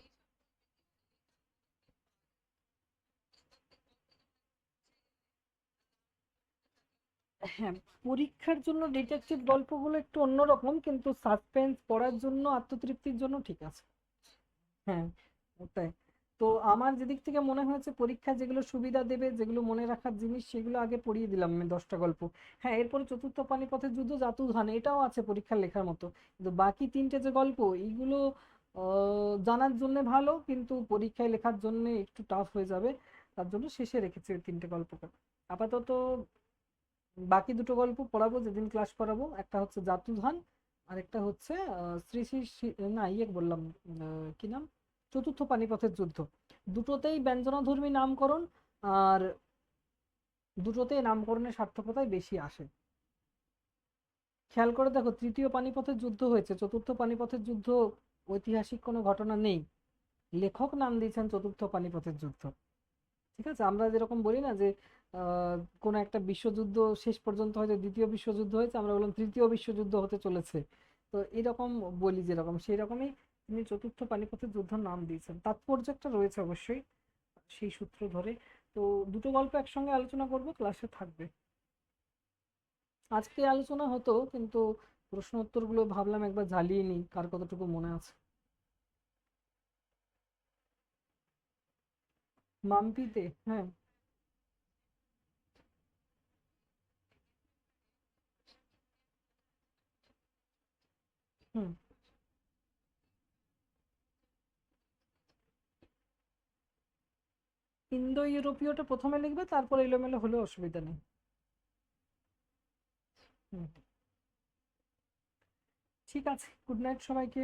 হ্যাঁ, পরীক্ষার জন্য ডিটেকটিভ গল্পগুলো একটু অন্যরকম, কিন্তু সাসপেন্স পড়ার জন্য, আত্মতৃপ্তির জন্য ঠিক আছে। হ্যাঁ, ওটাই। তো আমার যেদিক থেকে মনে হয়েছে পরীক্ষায় যেগুলো সুবিধা দেবে, যেগুলো মনে রাখার জিনিস, সেগুলো আগে পড়িয়ে দিলাম আমি 10টা গল্প। হ্যাঁ, এরপরে চতুর্থ পানিপথের যুদ্ধ, জাতুধান এটাও আছে পরীক্ষার লেখার মতো, কিন্তু বাকি তিনটে যে গল্প এইগুলো জানার জন্য ভালো, কিন্তু পরীক্ষায় লেখার জন্য একটু টাফ হয়ে যাবে, তার জন্য শেষে রেখেছি ওই তিনটে গল্পকে। আপাতত বাকি দুটো গল্প পড়াবো যেদিন ক্লাস করাবো, একটা হচ্ছে জাতুধান, আর একটা হচ্ছে শ্রী শ্রী না ইয়ে বললাম, কি নাম, চতুর্থ পানিপথের যুদ্ধ। দুটোতেই ব্যঞ্জনাধর্মী নামকরণ, আর দুটোতেই নামকরণের সার্থকতাই বেশি আসে। খেয়াল করে দেখো, তৃতীয় পানিপথের যুদ্ধ হয়েছে, চতুর্থ পানিপথের যুদ্ধ ঐতিহাসিক কোনো ঘটনা নেই, লেখক নাম দিয়েছেন চতুর্থ পানিপথের যুদ্ধ। ঠিক আছে, আমরা যেরকম বলি না যে কোনো একটা বিশ্বযুদ্ধ শেষ পর্যন্ত হয়তো দ্বিতীয় বিশ্বযুদ্ধ হয়েছে, আমরা বললাম তৃতীয় বিশ্বযুদ্ধ হতে চলেছে, তো এরকম বলি যেরকম, সেই রকমই তিনি চতুর্থ পানিপথের যুদ্ধ নাম দিয়েছেন, তাৎপর্য একটা রয়েছে অবশ্যই সেই সূত্র ধরে। তো দুটো গল্প একসঙ্গে আলোচনা করব, ক্লাসে থাকবে। আজকে আলোচনা হতো কিন্তু প্রশ্ন উত্তরগুলো ভাবলাম একবার ঝালিয়ে নিই, কার কতটুকু মনে আছে। মাম্পিতে, হ্যাঁ। হুম। ইন্দো ইউরোপীয়টা প্রথমে লিখবে, তারপর এলোমেলো হলে অসুবিধা নেই। হুম। ঠিক আছে, গুড নাইট সবাইকে।